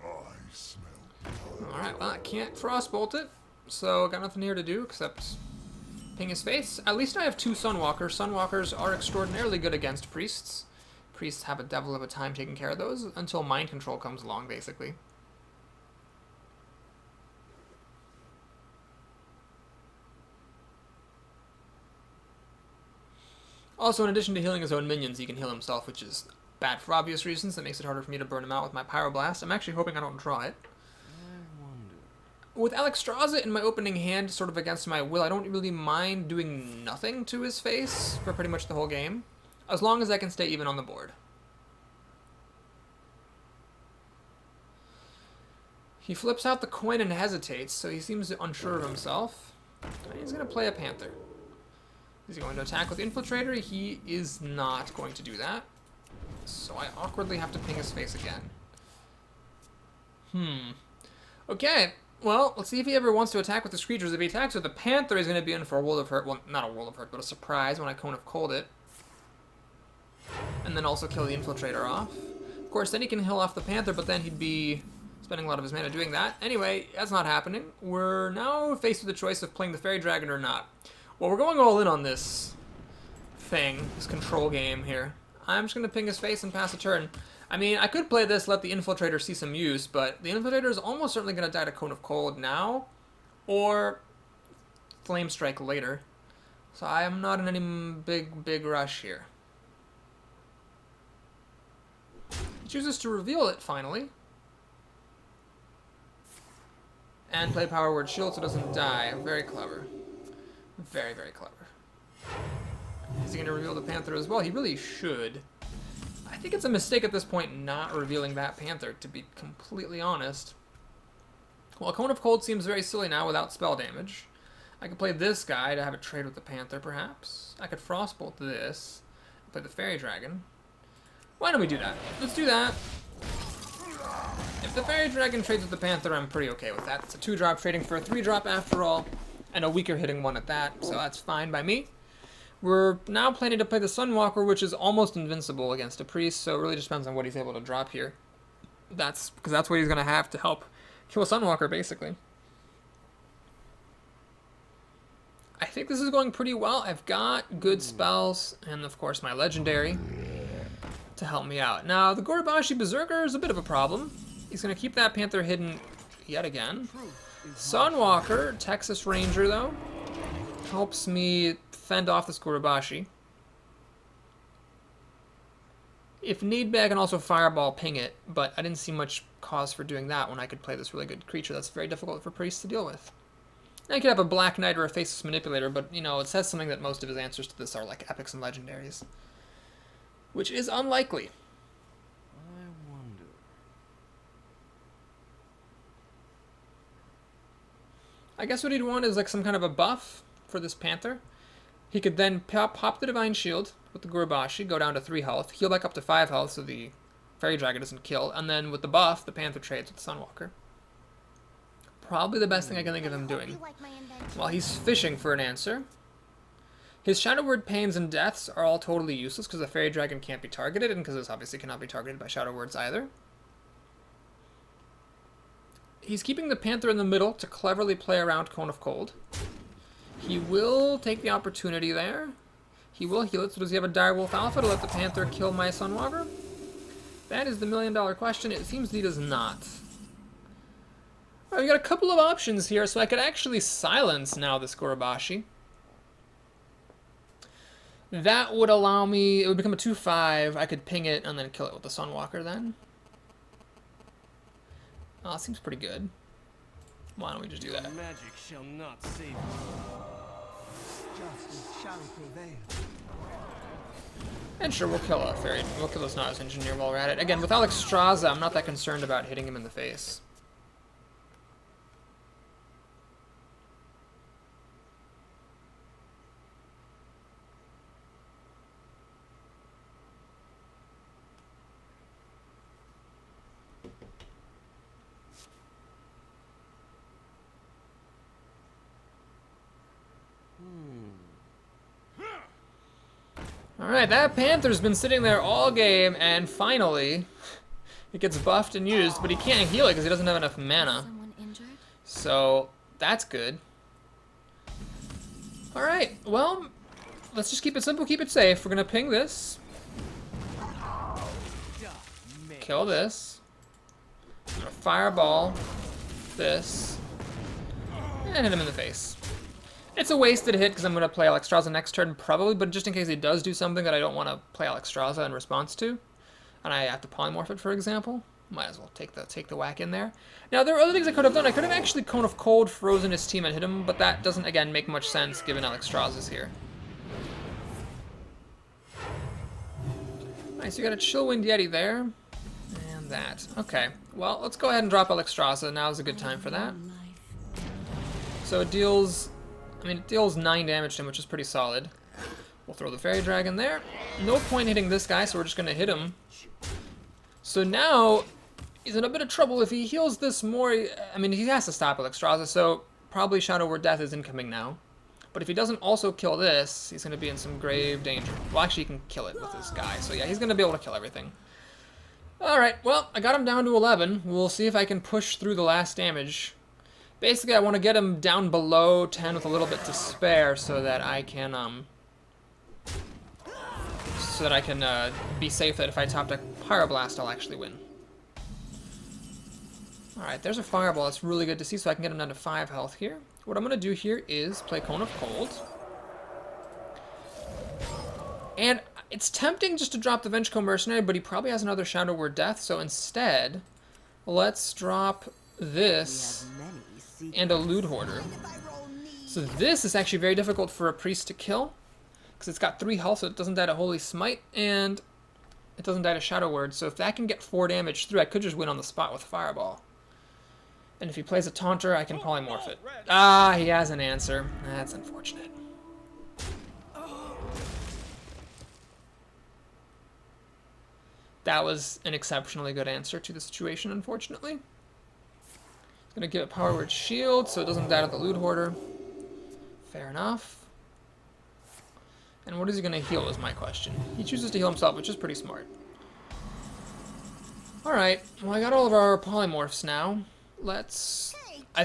I smell. Alright, well, I can't Frostbolt it, so got nothing here to do except ping his face. At least I have 2 Sunwalkers. Sunwalkers are extraordinarily good against priests. Priests have a devil of a time taking care of those until mind control comes along, basically. Also, in addition to healing his own minions, he can heal himself, which is bad for obvious reasons. That makes it harder for me to burn him out with my Pyroblast. I'm actually hoping I don't draw it. With Alexstrasza in my opening hand, sort of against my will, I don't really mind doing nothing to his face for pretty much the whole game, as long as I can stay even on the board. He flips out the coin and hesitates, so he seems unsure of himself. And he's going to play a Panther. Is he going to attack with Infiltrator? He is not going to do that. So I awkwardly have to ping his face again. Okay, well, let's see if he ever wants to attack with his creatures. If he attacks with the Panther, he's going to be in for a World of Hurt. Well, not a World of Hurt, but a surprise when I Cone of Cold it. And then also kill the Infiltrator off. Of course, then he can heal off the Panther, but then he'd be spending a lot of his mana doing that. Anyway, that's not happening. We're now faced with the choice of playing the Fairy Dragon or not. Well, we're going all in on this thing, this control game here. I'm just going to ping his face and pass a turn. I mean, I could play this, let the Infiltrator see some use, but the Infiltrator is almost certainly going to die to Cone of Cold now, or Flamestrike later. So I am not in any big rush here. He chooses to reveal it, finally. And play Power Word Shield so it doesn't die. Very clever. Very clever. Is he going to reveal the Panther as well? He really should. I think it's a mistake at this point not revealing that Panther, to be completely honest. Well, Cone of Cold seems very silly now without spell damage. I could play this guy to have a trade with the Panther, perhaps. I could Frostbolt this, play the Fairy Dragon. Why don't we do that? Let's do that. If the Fairy Dragon trades with the Panther, I'm pretty okay with that. It's a 2-drop trading for a 3-drop after all, and a weaker hitting one at that, so that's fine by me. We're now planning to play the Sunwalker, which is almost invincible against a Priest, so it really just depends on what he's able to drop here. Because that's what he's going to have to help kill a Sunwalker, basically. I think this is going pretty well. I've got good spells, and of course my Legendary to help me out. Now, the Gorobashi Berserker is a bit of a problem. He's going to keep that Panther hidden yet again. Sunwalker, Texas Ranger, though, helps me fend off this Gorobashi. If need be, I can also Fireball ping it, but I didn't see much cause for doing that when I could play this really good creature that's very difficult for priests to deal with. Now you could have a Black Knight or a Faceless Manipulator, but, you know, it says something that most of his answers to this are, like, epics and legendaries. Which is unlikely. I wonder. I guess what he'd want is, like, some kind of a buff for this Panther. He could then pop the Divine Shield with the Gurabashi, go down to 3 health, heal back up to 5 health so the Fairy Dragon doesn't kill, and then with the buff, the Panther trades with the Sunwalker. Probably the best thing I can think of him doing. While he's fishing for an answer. His Shadow Word Pains and Deaths are all totally useless because the Fairy Dragon can't be targeted, and because this obviously cannot be targeted by Shadow Words either. He's keeping the Panther in the middle to cleverly play around Cone of Cold. He will take the opportunity there. He will heal it, so does he have a Direwolf Alpha to let the Panther kill my Sunwalker? That is the million-dollar question. It seems that he does not. Alright, we got a couple of options here, so I could actually silence now this Gurabashi. That would allow me, it would become a 2/5. I could ping it and then kill it with the Sunwalker then. Oh, it seems pretty good. Why don't we just do that? Magic shall not save you. Justice shall prevail. And sure, we'll kill a fairy. We'll kill this Nautilus Engineer while we're at it. Again, with Alexstrasza, I'm not that concerned about hitting him in the face. Alright, that Panther's been sitting there all game, and finally, it gets buffed and used, but he can't heal it because he doesn't have enough mana. Someone injured? So, that's good. Alright, well, let's just keep it simple, keep it safe. We're gonna ping this. Kill this. I'm gonna fireball this. And hit him in the face. It's a wasted hit because I'm going to play Alexstrasza next turn, probably, but just in case he does do something that I don't want to play Alexstrasza in response to, and I have to polymorph it, for example, might as well take the whack in there. Now, there are other things I could have done. I could have actually Cone of Cold, frozen his team, and hit him, but that doesn't, again, make much sense given Alexstrasza's here. Nice, you got a Chillwind Yeti there, and that. Okay, well, let's go ahead and drop Alexstrasza. Now's a good time for that. So it deals... it deals 9 damage to him, which is pretty solid. We'll throw the Fairy Dragon there. No point hitting this guy, so we're just going to hit him. So now, he's in a bit of trouble. If he heals this more, he has to stop Alexstrasza, so probably Shadow Word Death is incoming now. But if he doesn't also kill this, he's going to be in some grave danger. Well, actually, he can kill it with this guy, so yeah, he's going to be able to kill everything. Alright, well, I got him down to 11. We'll see if I can push through the last damage. Basically, I want to get him down below 10 with a little bit to spare so that I can, be safe that if I top deck Pyroblast, I'll actually win. Alright, there's a Fireball. That's really good to see, so I can get him down to 5 health here. What I'm going to do here is play Cone of Cold. And it's tempting just to drop the Vengeful Mercenary, but he probably has another Shadow Word Death, so instead, let's drop this and a Loot Hoarder. So this is actually very difficult for a priest to kill, because it's got 3 health, so it doesn't die to Holy Smite, and it doesn't die to Shadow Word. So if that can get 4 damage through, I could just win on the spot with Fireball. And if he plays a Taunter, I can polymorph it. Ah, he has an answer. That's unfortunate. That was an exceptionally good answer to the situation, unfortunately. He's going to give it Power Word Shield, so it doesn't die to the Loot Hoarder. Fair enough. And what is he going to heal is my question. He chooses to heal himself, which is pretty smart. Alright, well I got all of our polymorphs now. I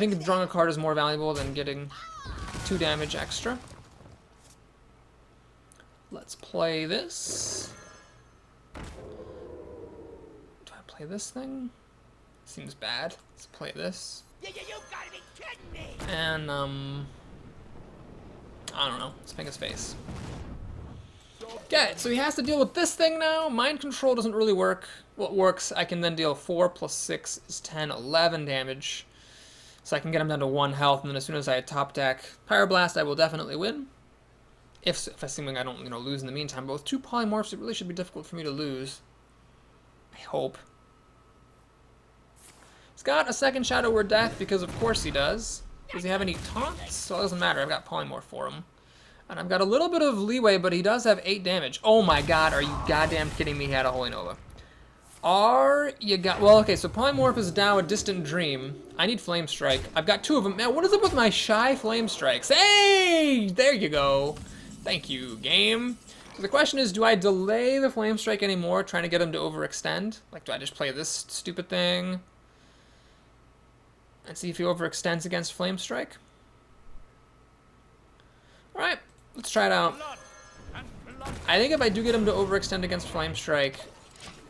think drawing a card is more valuable than getting 2 damage extra. Let's play this. Do I play this thing? Seems bad. Let's play this. You gotta be kidding me! And, I don't know. Let's ping his face. Okay, so he has to deal with this thing now. Mind Control doesn't really work. What works, I can then deal 4 plus 6 is 10, 11 damage. So I can get him down to 1 health, and then as soon as I top deck Pyroblast, I will definitely win. If assuming I don't, lose in the meantime. But with 2 polymorphs, it really should be difficult for me to lose. I hope. He's got a second Shadow Word Death, because of course he does. Does he have any taunts? So it doesn't matter, I've got polymorph for him. And I've got a little bit of leeway, but he does have 8 damage. Oh my god, are you goddamn kidding me? He had a Holy Nova. Well, okay, so Polymorph is now a distant dream. I need Flamestrike. I've got 2 of them. Man, what is up with my shy Flamestrikes? Hey! There you go. Thank you, game. So the question is, do I delay the Flamestrike anymore, trying to get him to overextend? Like, do I just play this stupid thing? And see if he overextends against Flamestrike? Alright, let's try it out. I think if I do get him to overextend against Flamestrike,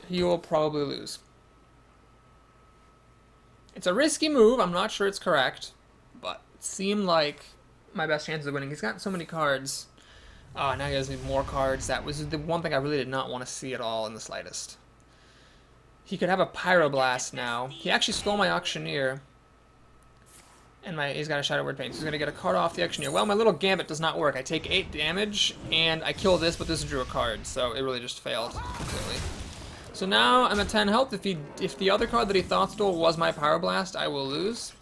he will probably lose. It's a risky move. I'm not sure it's correct, but it seemed like my best chances of winning. He's got so many cards. Oh, now he has more cards. That was the one thing I really did not want to see at all in the slightest. He could have a Pyroblast now. He actually stole my Auctioneer. And he's got a Shadow Word Pain, so he's going to get a card off the Auctioneer. Well, my little Gambit does not work. I take 8 damage, and I kill this, but this drew a card, so it really just failed completely. So now I'm at 10 health. If the other card that he thought stole was my Pyroblast, I will lose.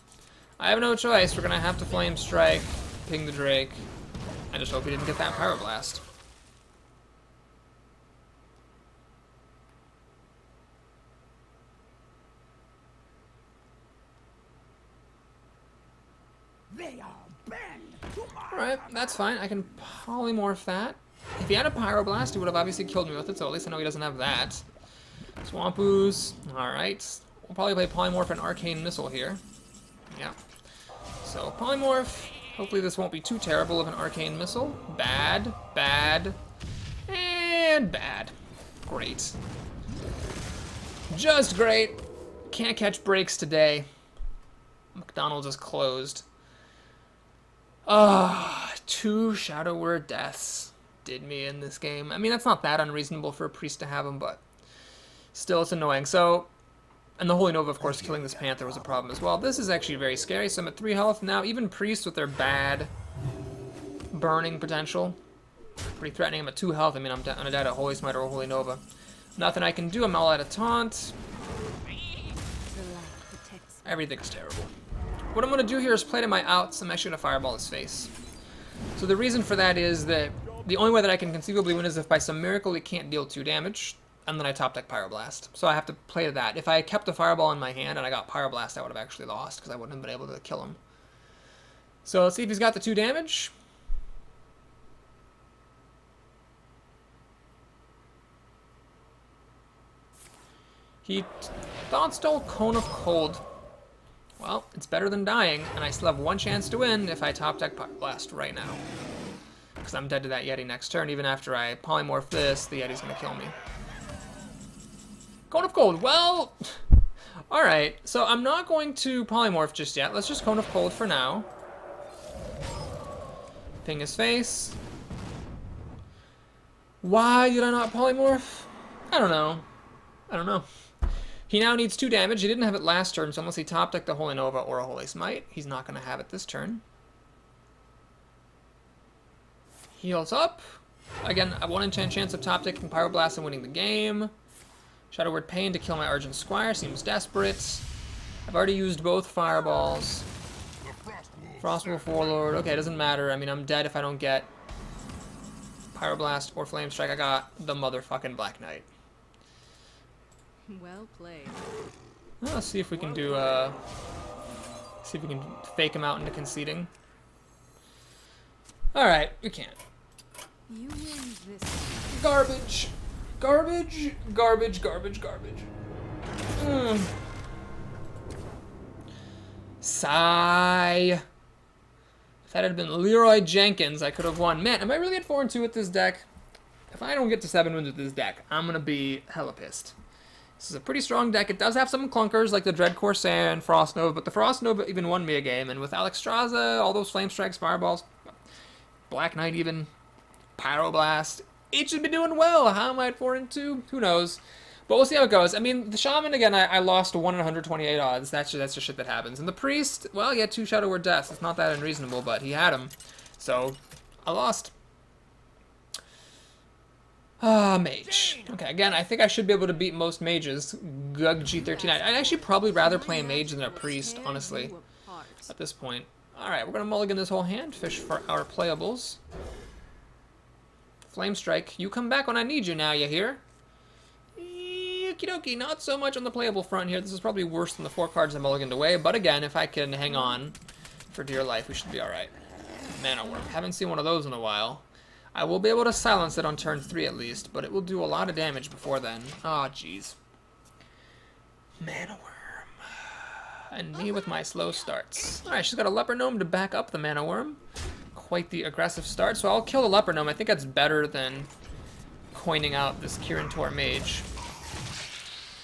I have no choice. We're going to have to Flame Strike, ping the Drake. I just hope he didn't get that Pyroblast. They are banned. Alright, that's fine. I can Polymorph that. If he had a Pyroblast, he would have obviously killed me with it, so at least I know he doesn't have that. Swamp Ooze. Alright. We'll probably play Polymorph and Arcane Missile here. Yeah. So, Polymorph. Hopefully this won't be too terrible of an Arcane Missile. Bad, bad, and bad. Great. Just great. Can't catch breaks today. McDonald's is closed. 2 Shadow Word Deaths did me in this game. I mean, that's not that unreasonable for a priest to have them, but still, it's annoying. So, and the Holy Nova, of course, killing this Panther was a problem as well. This is actually very scary. So I'm at 3 health now. Even priests with their bad burning potential, pretty threatening. I'm at 2 health. I mean, I'm gonna die to Holy Smite or Holy Nova. Nothing I can do. I'm all out of taunt. Everything's terrible. What I'm going to do here is play to my outs. I'm actually going to Fireball his face. So the reason for that is that the only way that I can conceivably win is if by some miracle he can't deal 2 damage, and then I top deck Pyroblast. So I have to play to that. If I kept the Fireball in my hand and I got Pyroblast, I would have actually lost, because I wouldn't have been able to kill him. So let's see if he's got the 2 damage. He thought stole Cone of Cold. Well, it's better than dying, and I still have 1 chance to win if I top deck Blast right now. Because I'm dead to that Yeti next turn. Even after I polymorph this, the Yeti's going to kill me. Cone of Cold. Well, alright. So I'm not going to polymorph just yet. Let's just Cone of Cold for now. Ping his face. Why did I not polymorph? I don't know. I don't know. He now needs 2 damage. He didn't have it last turn, so unless he top decked a Holy Nova or a Holy Smite, he's not going to have it this turn. Heals up. Again, a 1 in 10 chance of top decking Pyroblast and winning the game. Shadow Word Pain to kill my Argent Squire. Seems desperate. I've already used both Fireballs. Frostwolf Warlord. Okay, it doesn't matter. I mean, I'm dead if I don't get Pyroblast or Flamestrike. I got the motherfucking Black Knight. Well played. Well, let's see if we can do, see if we can fake him out into conceding. Alright, we can't. You win this. Garbage. Garbage, garbage, garbage, garbage. Sigh. If that had been Leroy Jenkins, I could have won. Man, am I really at 4-2 with this deck? If I don't get to 7 wins with this deck, I'm going to be hella pissed. This is a pretty strong deck. It does have some clunkers like the Dread Corsair and Frost Nova, but the Frost Nova even won me a game. And with Alexstrasza, all those Flamestrikes, Fireballs, Black Knight even, Pyroblast, it should be doing well. How am I at 4-2? Who knows? But we'll see how it goes. I mean, the Shaman, again, I lost 1 in 128 odds. That's just shit that happens. And the Priest, well, he had 2 Shadow Word Deaths. It's not that unreasonable, but he had them. So, I lost. Mage. Okay, again, I think I should be able to beat most mages. Gug G13. I'd actually probably rather play a mage than a priest, honestly, at this point. Alright, we're going to mulligan this whole hand. Fish for our playables. Flamestrike, you come back when I need you now, you hear? Okie dokie, not so much on the playable front here. This is probably worse than the 4 cards I mulliganed away, but again, if I can hang on for dear life, we should be alright. Mana Worm. Haven't seen one of those in a while. I will be able to silence it on turn 3 at least, but it will do a lot of damage before then. Aw, jeez. Mana Worm. And me with my slow starts. Alright, she's got a Leper Gnome to back up the Mana Worm. Quite the aggressive start, so I'll kill the Leper Gnome. I think that's better than coining out this Kirin Tor Mage.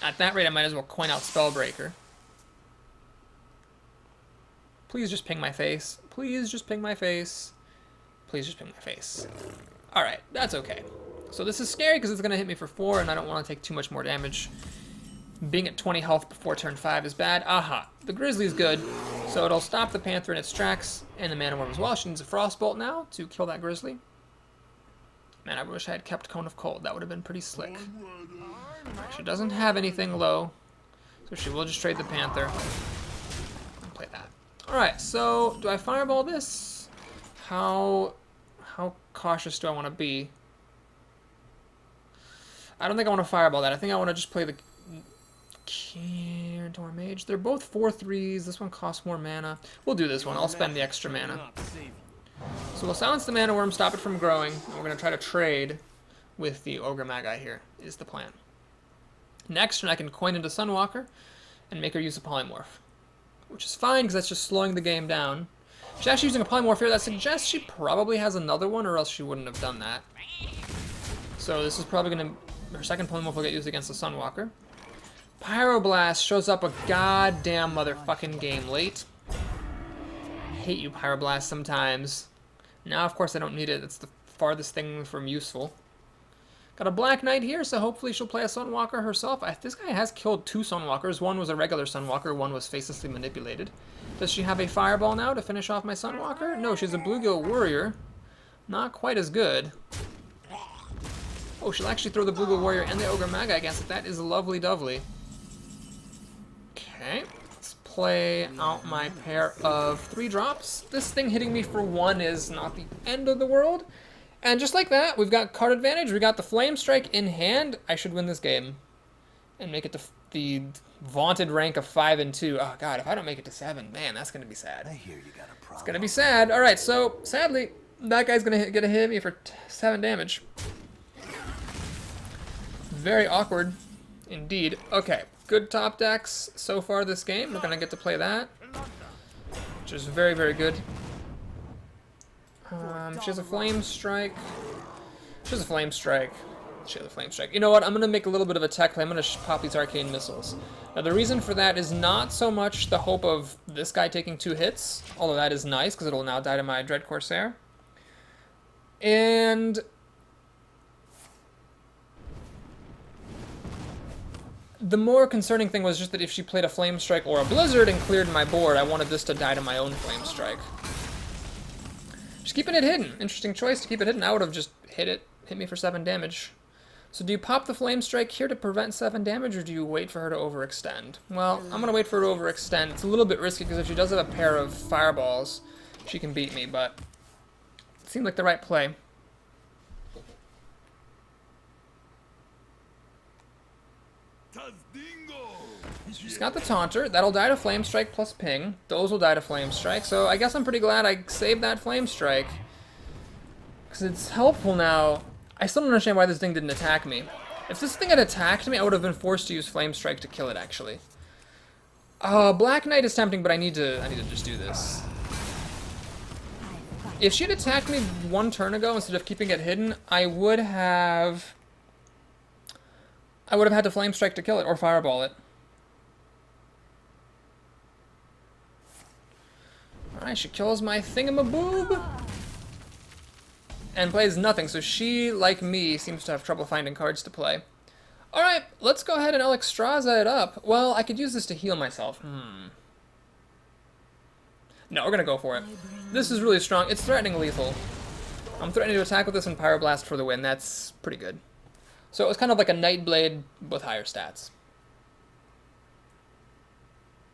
At that rate, I might as well coin out Spellbreaker. Please just ping my face. Please just ping my face. Please just ping my face. Alright, that's okay. So this is scary because it's going to hit me for 4 and I don't want to take too much more damage. Being at 20 health before turn 5 is bad. Aha, the Grizzly's good. So it'll stop the Panther in its tracks and the Mana Worm as well. She needs a Frostbolt now to kill that Grizzly. Man, I wish I had kept Cone of Cold. That would have been pretty slick. Right, she doesn't have anything low, so she will just trade the Panther and play that. Alright, so do I Fireball this? How cautious do I want to be? I don't think I want to Fireball that. I think I want to just play the Kirin Tor Mage. They're both 4/3s. This one costs more mana. We'll do this one. I'll spend the extra mana. So we'll silence the Mana Worm, stop it from growing, and we're going to try to trade with the Ogre Magi here, is the plan. Next turn I can coin into Sunwalker and make her use a Polymorph, which is fine because that's just slowing the game down. She's actually using a Polymorph here. That suggests she probably has another one, or else she wouldn't have done that. So this is probably going to... Her second Polymorph will get used against the Sunwalker. Pyroblast shows up a goddamn motherfucking game late. I hate you, Pyroblast, sometimes. Now, of course, I don't need it. It's the farthest thing from useful. Got a Black Knight here, so hopefully she'll play a Sunwalker herself. This guy has killed 2 Sunwalkers. One was a regular Sunwalker, one was facelessly manipulated. Does she have a Fireball now to finish off my Sunwalker? No, she's a Bluegill Warrior. Not quite as good. Oh, she'll actually throw the Bluegill Warrior and the Ogre Magi against it. That is lovely-dovely. Okay, let's play out my pair of 3 drops. This thing hitting me for 1 is not the end of the world. And just like that, we've got card advantage. We got the Flamestrike in hand. I should win this game and make it to the vaunted rank of 5 and 2. Oh god, if I don't make it to 7, man, that's gonna be sad. I hear you got a problem. It's gonna be sad. All right, so sadly, that guy's gonna hit me for 7 damage. Very awkward, indeed. Okay, good top decks so far this game. We're gonna get to play that, which is very, very good. She has a Flamestrike. She has a Flamestrike. She has a Flamestrike. You know what? I'm going to make a little bit of a tech play. I'm going to pop these Arcane Missiles. Now, the reason for that is not so much the hope of this guy taking 2 hits, although that is nice, because it'll now die to my Dread Corsair. And the more concerning thing was just that if she played a Flamestrike or a Blizzard and cleared my board, I wanted this to die to my own Flamestrike. Just keeping it hidden. Interesting choice to keep it hidden. I would have just hit me for 7 damage. So do you pop the Flamestrike here to prevent 7 damage, or do you wait for her to overextend? Well, I'm going to wait for her to overextend. It's a little bit risky, because if she does have a pair of Fireballs, she can beat me, but it seemed like the right play. She's got the Taunter. That'll die to Flamestrike plus Ping. Those will die to Flamestrike. So I guess I'm pretty glad I saved that Flamestrike, because it's helpful now. I still don't understand why this thing didn't attack me. If this thing had attacked me, I would have been forced to use Flamestrike to kill it, actually. Black Knight is tempting, but I need to just do this. If she had attacked me 1 turn ago instead of keeping it hidden, I would have had to Flamestrike to kill it, or Fireball it. Alright, she kills my thingamaboob and plays nothing, so she, like me, seems to have trouble finding cards to play. Alright, let's go ahead and Alexstrasza it up. Well, I could use this to heal myself. No, we're gonna go for it. This is really strong. It's threatening lethal. I'm threatening to attack with this and Pyroblast for the win. That's pretty good. So it was kind of like a Nightblade with higher stats.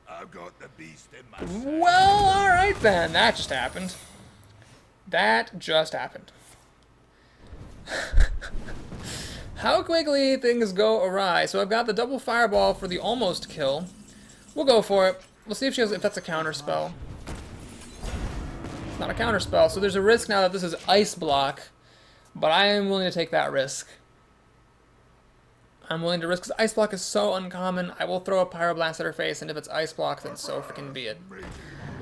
I've got the beast in my Well, alright then. That just happened. That just happened. How quickly things go awry. So I've got the double fireball for the almost kill. We'll go for it. We'll see if that's a counter spell. It's not a counter spell, so there's a risk now that this is ice block, but I am willing to take that risk. I'm willing to risk, because ice block is so uncommon. I will throw a pyroblast at her face, and if it's ice block, then so freaking be it.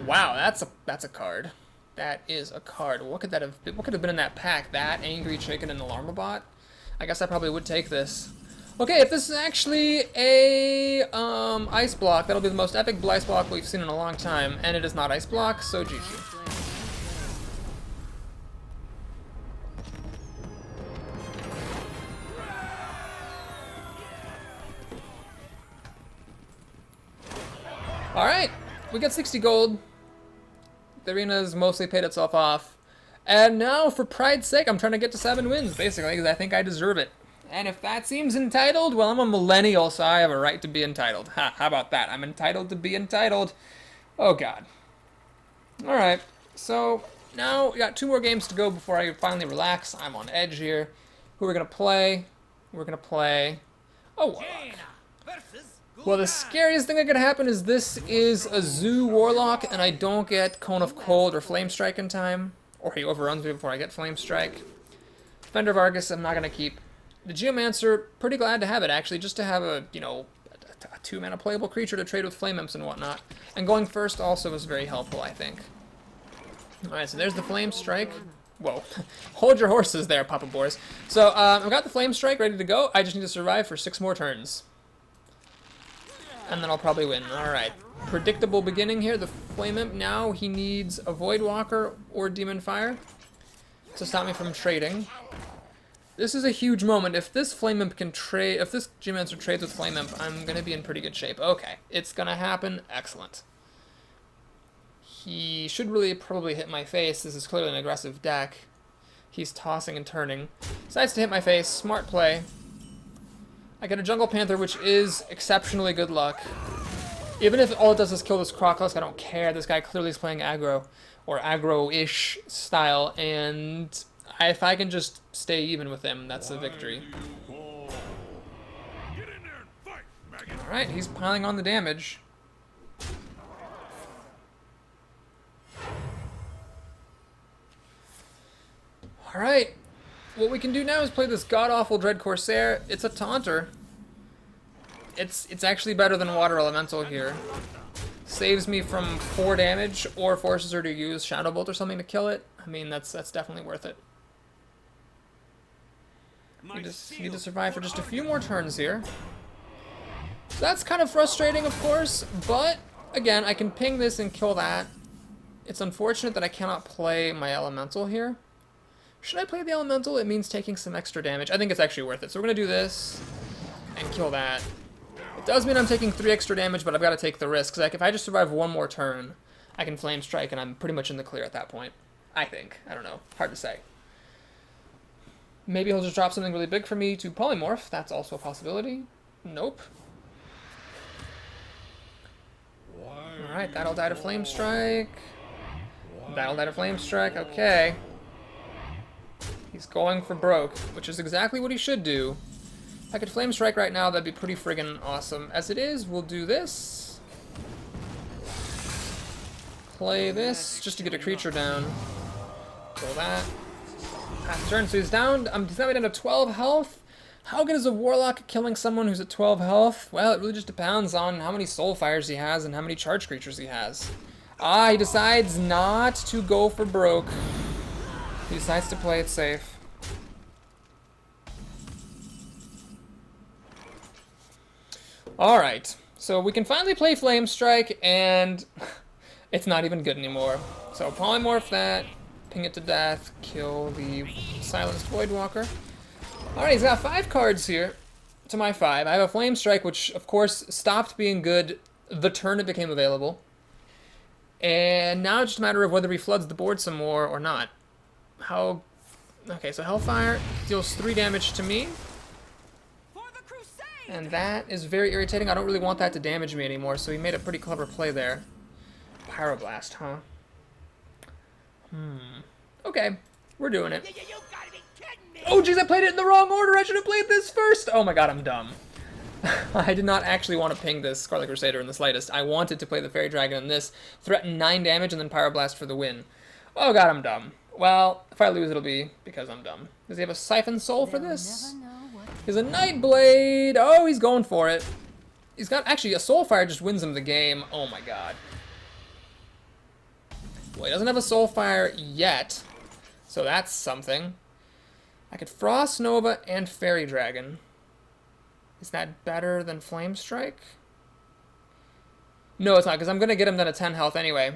Wow, that's a card. That is a card. What could that have been? What could have been in that pack? That angry chicken and Alarmabot? I guess I probably would take this. Okay, if this is actually a ice block, that'll be the most epic ice block we've seen in a long time, and it is not ice block, so GG. Alright, we got 60 gold. The arena's mostly paid itself off. And now, for pride's sake, I'm trying to get to 7 wins, basically, because I think I deserve it. And if that seems entitled, well, I'm a millennial, so I have a right to be entitled. Ha, how about that? I'm entitled to be entitled. Oh, God. Alright, so now we got 2 more games to go before I finally relax. I'm on edge here. Who are we going to play? We're going to play a Warlock. Well, the scariest thing that could happen is this is a Zoo Warlock, and I don't get Cone of Cold or Flamestrike in time. Or he overruns me before I get Flamestrike. Defender of Argus, I'm not going to keep. The Geomancer, pretty glad to have it, actually, just to have a, you know, a 2-mana playable creature to trade with Flame Imps and whatnot. And going first also was very helpful, I think. Alright, so there's the Flamestrike. Whoa. Hold your horses there, Papa Boris. So, I've got the Flamestrike ready to go. I just need to survive for 6 more turns. And then I'll probably win. Alright. Predictable beginning here. The Flame Imp now, he needs a Voidwalker or Demon Fire to stop me from trading. This is a huge moment. If this Flame Imp can trade, if this Geomancer trades with Flame Imp, I'm going to be in pretty good shape. Okay. It's going to happen. Excellent. He should really probably hit my face. This is clearly an aggressive deck. He's tossing and turning. Decides to hit my face. Smart play. I get a Jungle Panther, which is exceptionally good luck. Even if all it does is kill this Crocolisk, I don't care. This guy clearly is playing aggro, or aggro-ish style, and if I can just stay even with him, that's a victory. Alright, he's piling on the damage. Alright. What we can do now is play this god-awful Dread Corsair. It's a taunter. It's actually better than Water Elemental here. Saves me from 4 damage, or forces her to use Shadow Bolt or something to kill it. I mean, that's definitely worth it. You just need to survive for just a few more turns here. So that's kind of frustrating, of course, but again, I can ping this and kill that. It's unfortunate that I cannot play my Elemental here. Should I play the Elemental? It means taking some extra damage. I think it's actually worth it. So we're going to do this and kill that. It does mean I'm taking 3 extra damage, but I've got to take the risk. Because if I just survive 1 more turn, I can Flame Strike, and I'm pretty much in the clear at that point. I think. I don't know. Hard to say. Maybe he'll just drop something really big for me to Polymorph. That's also a possibility. Nope. Alright, that'll die to Flame Strike. That'll die to Flame Strike. Okay. He's going for broke, which is exactly what he should do. If I could Flame Strike right now, that'd be pretty friggin' awesome. As it is, we'll do this. Play this, just to get a creature down. Kill that. Half turn, so he's down. He's now down to 12 health. How good is a Warlock at killing someone who's at 12 health? Well, it really just depends on how many Soulfires he has and how many charge creatures he has. Ah, he decides not to go for broke. He decides to play it safe. Alright, so we can finally play Flamestrike, and it's not even good anymore. So Polymorph that, ping it to death, kill the Silenced Voidwalker. Alright, he's got 5 cards here. to my 5. I have a Flame Strike, which of course stopped being good the turn it became available. And now it's just a matter of whether he floods the board some more or not. How... Okay, so Hellfire deals 3 damage to me. And that is very irritating. I don't really want that to damage me anymore, so he made a pretty clever play there. Pyroblast, huh? Okay, we're doing it. You gotta be kidding me! Oh, jeez, I played it in the wrong order. I should have played this first. Oh my god, I'm dumb. I did not actually want to ping this Scarlet Crusader in the slightest. I wanted to play the Fairy Dragon in this, threaten 9 damage, and then Pyroblast for the win. Oh god, I'm dumb. Well, if I lose, it'll be because I'm dumb. Does he have a Siphon Soul for this? He's a Nightblade. Oh, he's going for it. He's got, actually, a Soulfire just wins him the game. Oh my god. Well, he doesn't have a Soulfire yet, so that's something. I could Frost Nova and Fairy Dragon. Is that better than Flame Strike? No, it's not, because I'm going to get him down to 10 health anyway.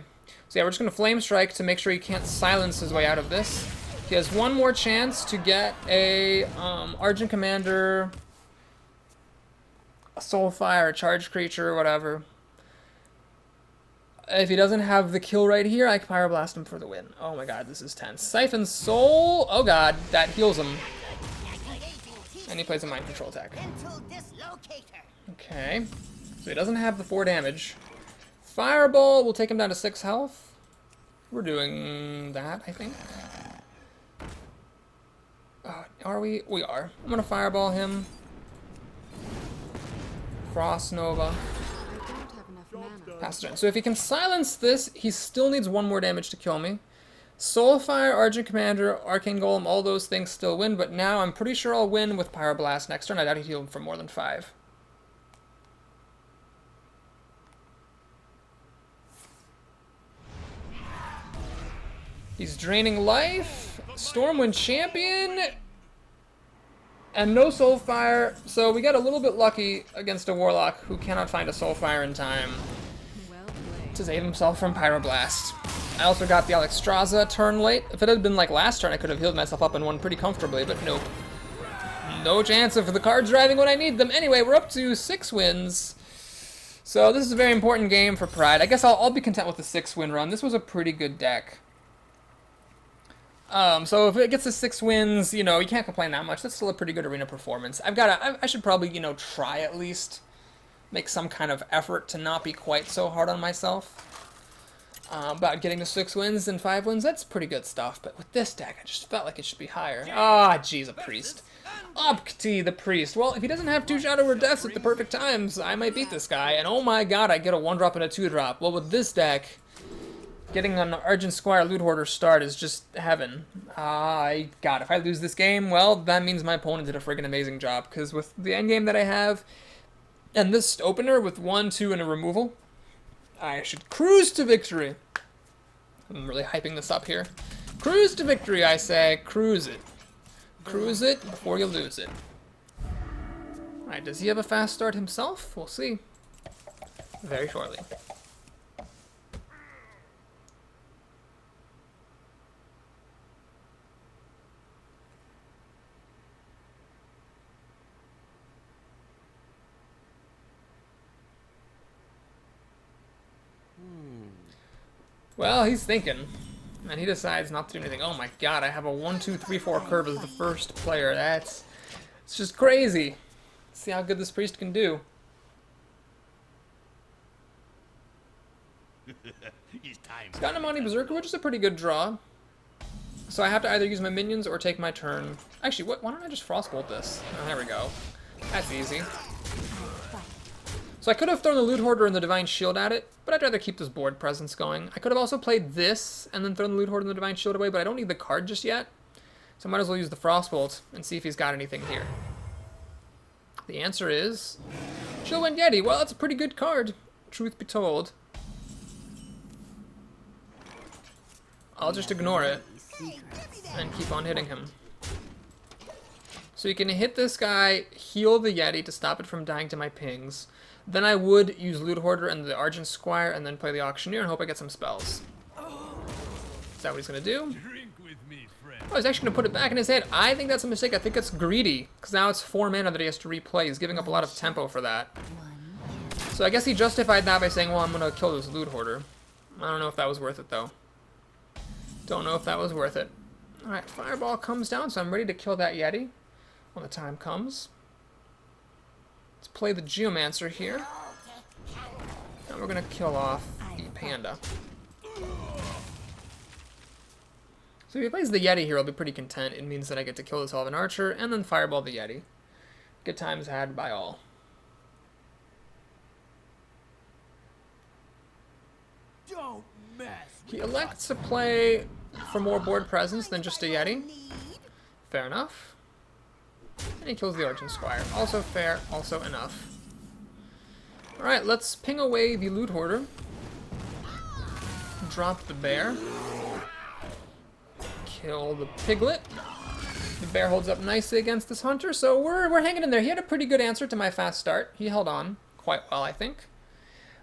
So yeah, we're just going to Flame Strike to make sure he can't silence his way out of this. He has one more chance to get a Argent Commander, a Soulfire, a Charged Creature, whatever. If he doesn't have the kill right here, I can Pyroblast him for the win. Oh my god, this is tense. Siphon Soul! Oh god, that heals him. And he plays a Mind Control attack. Okay, so he doesn't have the 4 damage. Fireball will take him down to 6 health. We're doing that, I think. Are we? We are. I'm gonna Fireball him. Frost Nova. I don't have enough mana. Pass the turn. So if he can silence this, he still needs 1 more damage to kill me. Soulfire, Argent Commander, Arcane Golem, all those things still win, but now I'm pretty sure I'll win with Pyroblast next turn. I doubt he'd heal him for more than 5. He's draining life. Stormwind Champion. And no Soulfire, so we got a little bit lucky against a Warlock who cannot find a Soulfire in time Well played. to save himself from Pyroblast. I also got the Alexstrasza turn late. If it had been like last turn, I could have healed myself up and won pretty comfortably, but nope. No chance of the cards driving when I need them. Anyway, we're up to 6 wins. So this is a very important game for Pride. I guess I'll be content with the 6-win run. This was a pretty good deck. So if it gets to 6 wins, you know, you can't complain that much. That's still a pretty good arena performance. I should probably, you know, try at least. Make some kind of effort to not be quite so hard on myself. About getting to 6 wins and 5 wins, that's pretty good stuff. But with this deck, I just felt like it should be higher. Ah, jeez, a priest. Upti, the priest. Well, if he doesn't have 2 Shadow Word Deaths at the perfect times, I might beat this guy. And oh my god, I get a 1-drop and a 2-drop. Well, with this deck, getting an Argent Squire Loot Hoarder start is just heaven. God, if I lose this game, well, that means my opponent did a friggin' amazing job. Because with the endgame that I have, and this opener with 1, 2, and a removal, I should cruise to victory. I'm really hyping this up here. Cruise to victory, I say. Cruise it. Cruise it before you lose it. Alright, does he have a fast start himself? We'll see. Very shortly. Well, he's thinking. And he decides not to do anything. Oh my god, I have a 1, 2, 3, 4 curve as the first player. It's just crazy. Let's see how good this priest can do. He's time. He's got Namani Berserker, which is a pretty good draw. So I have to either use my minions or take my turn. Actually, why don't I just Frostbolt this? Oh, there we go. That's easy. So I could have thrown the Loot Hoarder and the Divine Shield at it, but I'd rather keep this board presence going. I could have also played this and then thrown the Loot Hoarder and the Divine Shield away, but I don't need the card just yet. So I might as well use the Frostbolt and see if he's got anything here. The answer is Chillwind Yeti. Well, that's a pretty good card, truth be told. I'll just ignore it and keep on hitting him. So you can hit this guy, heal the Yeti to stop it from dying to my pings. Then I would use Loot Hoarder and the Argent Squire and then play the Auctioneer and hope I get some spells. Is that what he's going to do? Drink with me, friend. Oh, he's actually going to put it back in his hand. I think that's a mistake. I think it's greedy, because now it's 4 mana that he has to replay. He's giving up a lot of tempo for that. So I guess he justified that by saying, well, I'm going to kill this Loot Hoarder. I don't know if that was worth it, though. Don't know if that was worth it. Alright, Fireball comes down, so I'm ready to kill that Yeti when the time comes. Let's play the Geomancer here. And we're going to kill off the Panda. So if he plays the Yeti here, I'll be pretty content. It means that I get to kill this Elven Archer and then Fireball the Yeti. Good times had by all. Don't mess. He elects to play for more board presence than just a Yeti. Fair enough. And he kills the Argent Squire. Also fair, also enough. Alright, let's ping away the Loot Hoarder. Drop the bear. Kill the Piglet. The bear holds up nicely against this hunter, so we're hanging in there. He had a pretty good answer to my fast start. He held on quite well, I think.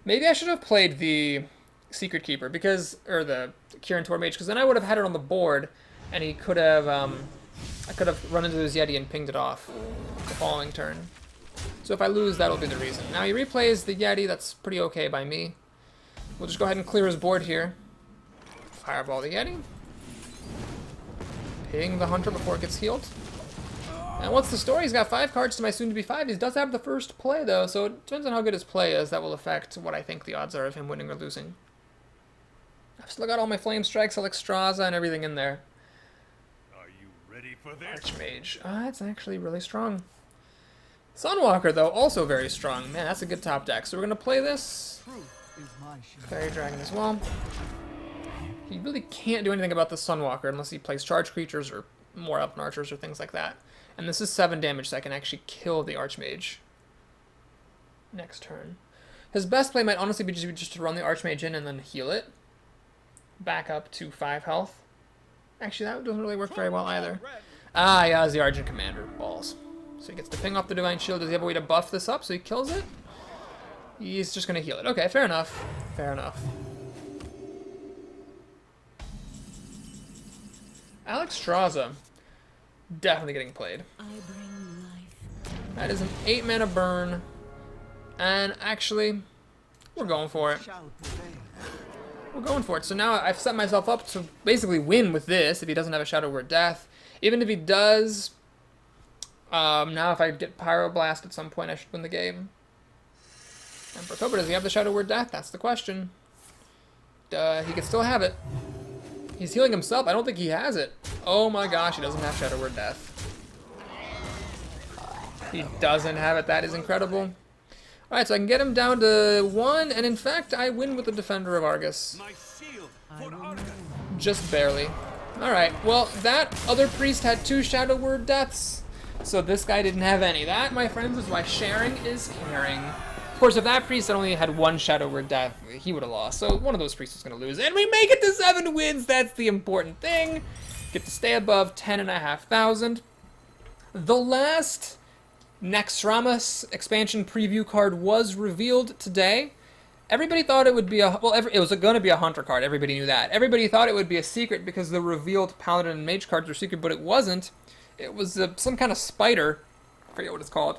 Maybe I should have played the Secret Keeper, because, or the Kirin Tor Mage, because then I would have had it on the board, and he could have, I could have run into his Yeti and pinged it off the following turn. So if I lose, that'll be the reason. Now he replays the Yeti, that's pretty okay by me. We'll just go ahead and clear his board here. Fireball the Yeti. Ping the Hunter before it gets healed. And what's the story? He's got 5 cards to my soon-to-be 5. He does have the first play, though, so it depends on how good his play is. That will affect what I think the odds are of him winning or losing. I've still got all my Flamestrikes, Alexstrasza, and everything in there. Are you ready for this? Archmage. It's actually really strong. Sunwalker, though, also very strong. Man, that's a good top deck. So we're going to play this. Fairy Dragon as well. He really can't do anything about the Sunwalker unless he plays charge creatures or more Elven Archers or things like that. And this is 7 damage, so I can actually kill the Archmage next turn. His best play might honestly be just to run the Archmage in and then heal it. Back up to 5 health. Actually, that doesn't really work very well either. Ah, yeah, it's the Argent Commander. Balls. So he gets to ping off the Divine Shield. Does he have a way to buff this up so he kills it? He's just going to heal it. Okay, fair enough. Fair enough. Alexstrasza. Definitely getting played. I bring life. That is an 8 mana burn. And actually, we're going for it. We're going for it. So now I've set myself up to basically win with this if he doesn't have a Shadow Word Death. Even if he does, now if I get Pyroblast at some point, I should win the game. Emperor Cobra, does he have the Shadow Word Death? That's the question. He can still have it. He's healing himself. I don't think he has it. Oh my gosh, he doesn't have Shadow Word Death. He doesn't have it. That is incredible. Alright, so I can get him down to 1, and in fact, I win with the Defender of Argus. My shield for Argus. Just barely. Alright, well, that other priest had 2 Shadow Word Deaths, so this guy didn't have any. That, my friends, is why sharing is caring. Of course, if that priest had only had 1 Shadow Word Death, he would have lost, so one of those priests was going to lose. And we make it to 7 wins! That's the important thing! Get to stay above 10,500. The last Naxxramas expansion preview card was revealed today. Everybody thought it would be a... Well, it was going to be a Hunter card. Everybody knew that. Everybody thought it would be a secret because the revealed Paladin and Mage cards were secret, but it wasn't. It was some kind of spider. I forget what it's called.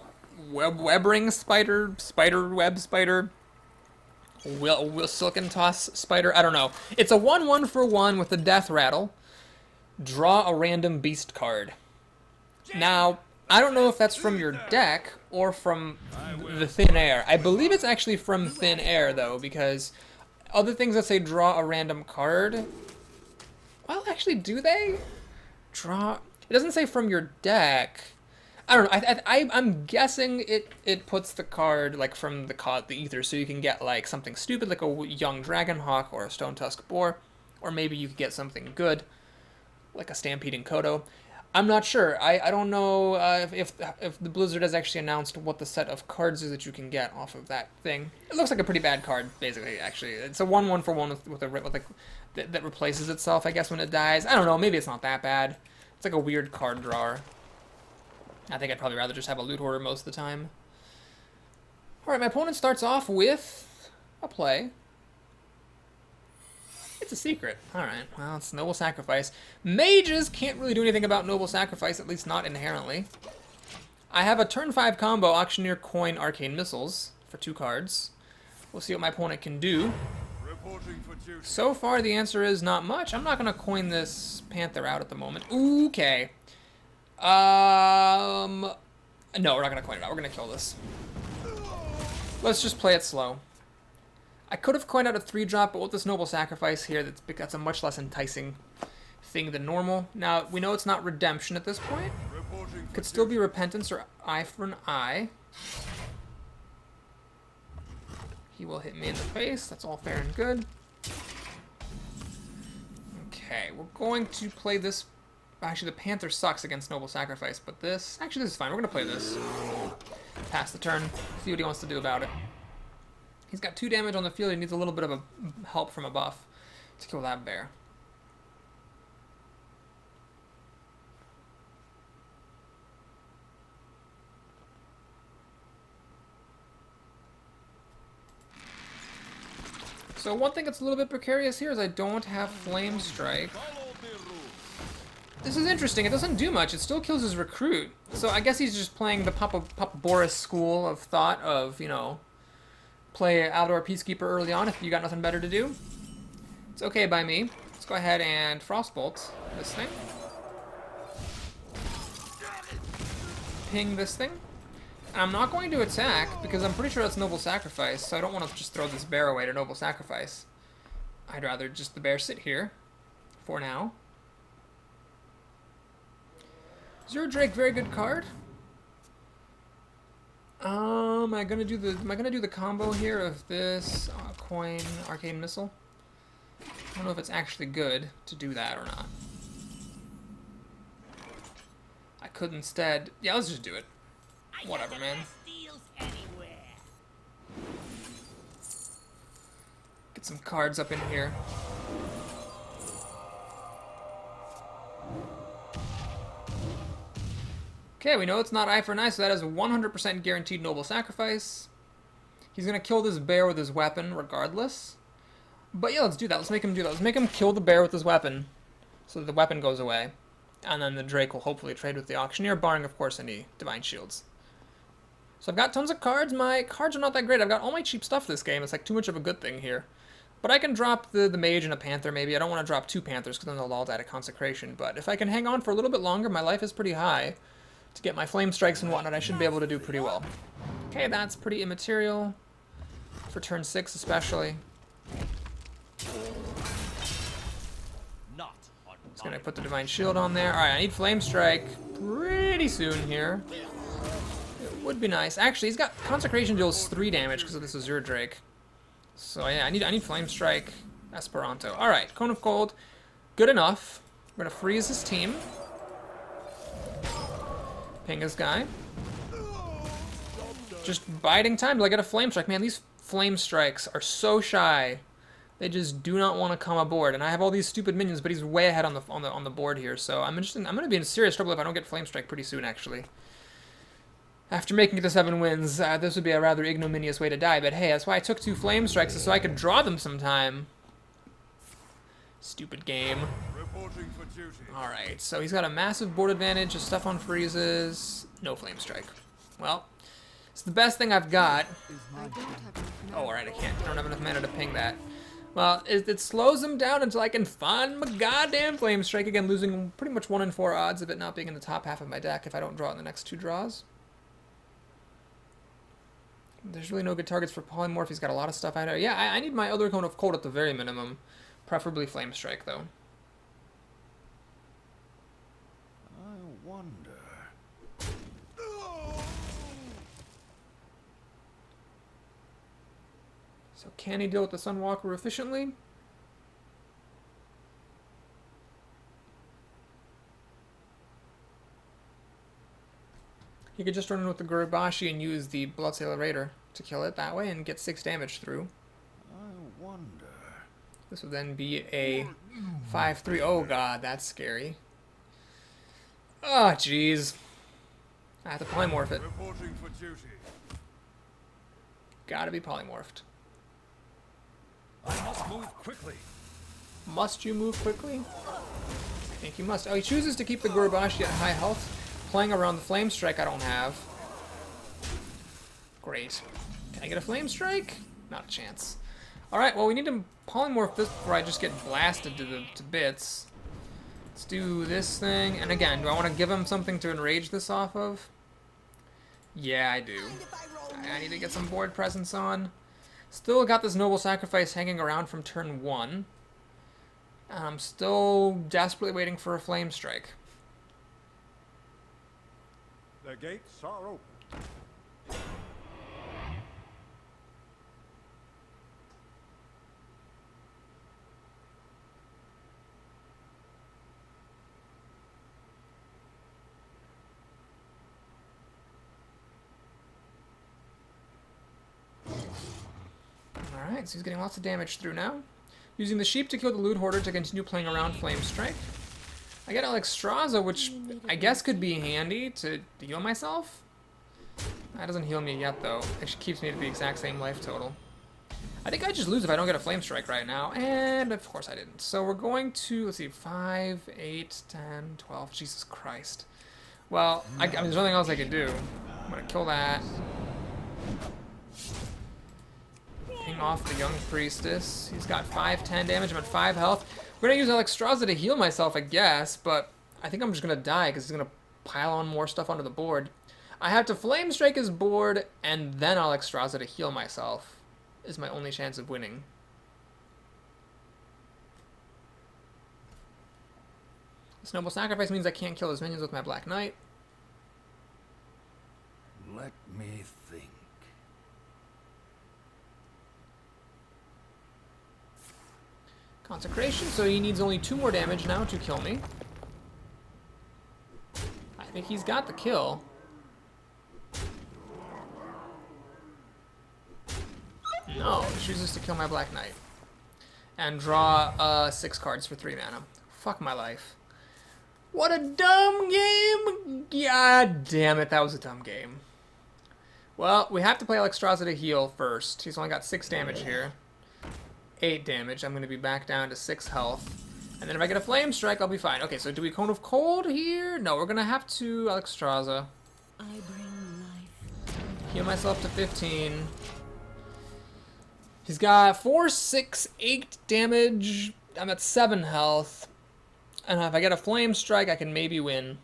Web-ring spider? Spider web spider? Silken toss spider? I don't know. It's a 1/1 for 1 with a death rattle. Draw a random beast card. Now, I don't know if that's from your deck or from the Thin Air. I believe it's actually from Thin Air, though, because other things that say draw a random card... Well, actually, do they? Draw... It doesn't say from your deck. I don't know. I'm guessing it puts the card, like, from the ether, so you can get, like, something stupid, like a young Dragonhawk or a Stone Tusk Boar, or maybe you could get something good, like a Stampeding Kodo. I'm not sure. I don't know if the Blizzard has actually announced what the set of cards is that you can get off of that thing. It looks like a pretty bad card, basically. Actually, it's a 1/1 for 1 that replaces itself, I guess, when it dies. I don't know. Maybe it's not that bad. It's like a weird card drawer. I think I'd probably rather just have a Loot Hoarder most of the time. All right, my opponent starts off with a play. It's a secret. Alright, well, it's Noble Sacrifice. Mages can't really do anything about Noble Sacrifice, at least not inherently. I have a turn 5 combo, Auctioneer, Coin, Arcane Missiles, for 2 cards. We'll see what my opponent can do. Reporting for duty. So far, the answer is not much. I'm not going to coin this Panther out at the moment. Okay. No, we're not going to coin it out. We're going to kill this. Let's just play it slow. I could have coined out a 3-drop, but with this Noble Sacrifice here, that's a much less enticing thing than normal. Now, we know it's not Redemption at this point. Reporting for Could still be Repentance or Eye for an Eye. He will hit me in the face. That's all fair and good. Okay, we're going to play this. Actually, the Panther sucks against Noble Sacrifice, but this... Actually, this is fine. We're going to play this. Pass the turn. See what he wants to do about it. He's got 2 damage on the field. He needs a little bit of a help from a buff to kill that bear. So one thing that's a little bit precarious here is I don't have Flamestrike. This is interesting. It doesn't do much. It still kills his recruit. So I guess he's just playing the Papa Boris school of thought of, you know, play Outdoor Peacekeeper early on if you got nothing better to do. It's okay by me. Let's go ahead and Frostbolt this thing. Ping this thing. And I'm not going to attack because I'm pretty sure that's Noble Sacrifice, so I don't want to just throw this bear away to Noble Sacrifice. I'd rather just the bear sit here for now. Zero Drake, very good card. Am I gonna do the combo here of this coin arcane missile? I don't know if it's actually good to do that or not. I could instead. Yeah, let's just do it. Whatever, man. Get some cards up in here. Okay, we know it's not Eye for an Eye, so that is 100% guaranteed Noble Sacrifice. He's going to kill this bear with his weapon regardless. But yeah, let's do that. Let's make him do that. Let's make him kill the bear with his weapon so that the weapon goes away. And then the Drake will hopefully trade with the Auctioneer, barring, of course, any Divine Shields. So I've got tons of cards. My cards are not that great. I've got all my cheap stuff this game. It's like too much of a good thing here. But I can drop the Mage and a Panther maybe. I don't want to drop 2 Panthers because then they'll all die to Consecration. But if I can hang on for a little bit longer, my life is pretty high. To get my Flamestrikes and whatnot, I should be able to do pretty well. Okay, that's pretty immaterial. For turn 6 especially. Just gonna put the Divine Shield on there. Alright, I need Flamestrike pretty soon here. It would be nice. Actually, he's got Consecration deals 3 damage because of this Azure Drake. So yeah, I need Flamestrike Esperanto. Alright, Cone of Cold. Good enough. We're gonna freeze his team. Ping this guy. Just biding time till I get a Flamestrike. Man, these Flamestrikes are so shy. They just do not want to come aboard. And I have all these stupid minions, but he's way ahead on the board here. So I'm gonna be in serious trouble if I don't get Flamestrike pretty soon, actually. After making it to 7 wins, this would be a rather ignominious way to die. But hey, that's why I took 2 Flamestrikes, so I could draw them sometime. Stupid game. Reporting for duty. Alright, so he's got a massive board advantage, his stuff on freezes, no Flamestrike. Well, it's the best thing I've got. I don't have enough mana. Oh, alright, I don't have enough mana to ping that. Well, it slows him down until I can find my goddamn Flamestrike. Again, losing pretty much 1 in 4 odds of it not being in the top half of my deck if I don't draw it in the next 2 draws. There's really no good targets for Polymorph. He's got a lot of stuff out there. Yeah, I need my other Cone of Cold at the very minimum. Preferably Flamestrike, though. I wonder. So can he deal with the Sunwalker efficiently? He could just run in with the Guribashi and use the Bloodsailor Raider to kill it that way and get 6 damage through. I wonder. This would then be a 5-3. Oh god, that's scary. Oh jeez. I have to polymorph it. Reporting for duty. Gotta be polymorphed. I must move quickly. Must you move quickly? I think you must. Oh, he chooses to keep the Gurubashi at high health, playing around the Flamestrike I don't have. Great. Can I get a Flamestrike? Not a chance. Alright, well we need to polymorph this before I just get blasted to bits. Let's do this thing. And again, do I want to give him something to enrage this off of? Yeah, I do. I need to get some board presence on. Still got this Noble Sacrifice hanging around from turn 1. I'm still desperately waiting for a Flamestrike. The gates are open. Alright, so he's getting lots of damage through now. Using the sheep to kill the Loot Hoarder to continue playing around Flamestrike. I get Alexstrasza, which I guess could be handy to heal myself. That doesn't heal me yet, though. It keeps me at the exact same life total. I think I just lose if I don't get a Flamestrike right now, and of course I didn't. So we're going to, let's see, 5, 8, 10, 12, Jesus Christ. Well, I mean, there's nothing else I could do. I'm gonna kill that. Ping off the Young Priestess. He's got 5, 10 damage. I'm at 5 health. We're gonna use Alexstrasza to heal myself, I guess, but I think I'm just gonna die because he's gonna pile on more stuff onto the board. I have to Flamestrike his board and then Alexstrasza to heal myself. Is my only chance of winning. This Noble Sacrifice means I can't kill his minions with my Black Knight. Let me think. Consecration, so he needs only 2 more damage now to kill me. I think he's got the kill. No, he chooses to kill my Black Knight. And draw 6 cards for 3 mana. Fuck my life. What a dumb game! God damn it, that was a dumb game. Well, we have to play Alexstrasza to heal first. He's only got 6 damage here. 8 damage. I'm going to be back down to 6 health. And then if I get a Flamestrike, I'll be fine. Okay, so do we Cone of Cold here? No, we're going to have to Alexstrasza. I bring life. Heal myself to 15. He's got 4, 6, 8 damage. I'm at 7 health. And if I get a Flamestrike, I can maybe win.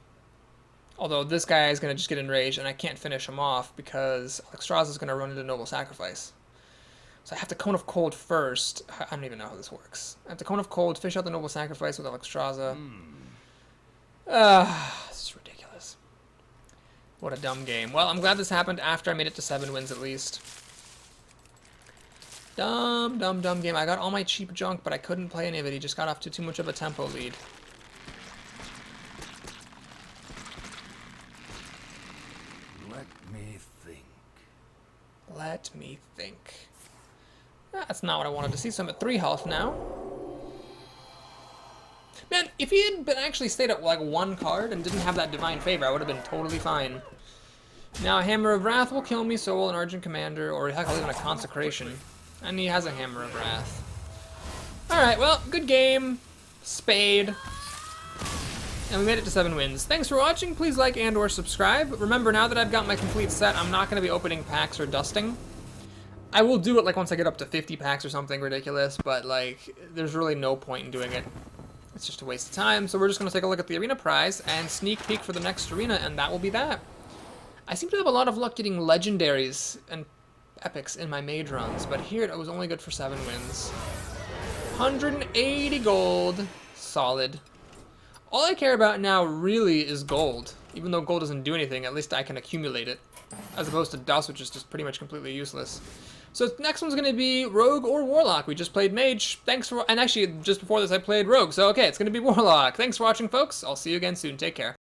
Although this guy is going to just get enraged, and I can't finish him off because Alexstrasza is going to run into Noble Sacrifice. So I have to Cone of Cold first. I don't even know how this works. I have to Cone of Cold, fish out the Noble Sacrifice with Alexstrasza. This is ridiculous. What a dumb game. Well, I'm glad this happened after I made it to 7 wins at least. Dumb game. I got all my cheap junk, but I couldn't play any of it. He just got off to too much of a tempo lead. Let me think. Let me think. That's not what I wanted to see, so I'm at 3 health now. Man, if he had been actually stayed at like 1 card and didn't have that Divine Favor, I would have been totally fine. Now Hammer of Wrath will kill me, so will an Argent Commander, or heck, I'll even a Consecration. And he has a Hammer of Wrath. Alright, well, good game. Spade. And we made it to 7 wins. Thanks for watching. Please like and or subscribe. Remember, now that I've got my complete set, I'm not going to be opening packs or dusting. I will do it like once I get up to 50 packs or something ridiculous, but like, there's really no point in doing it. It's just a waste of time, so we're just going to take a look at the arena prize and sneak peek for the next arena, and that will be that. I seem to have a lot of luck getting legendaries and epics in my Mage runs, but here it was only good for 7 wins. 180 gold. Solid. All I care about now really is gold. Even though gold doesn't do anything, at least I can accumulate it. As opposed to dust, which is just pretty much completely useless. So next one's going to be Rogue or Warlock. We just played Mage. Thanks for... And actually, just before this I played Rogue. So okay, it's going to be Warlock. Thanks for watching, folks. I'll see you again soon. Take care.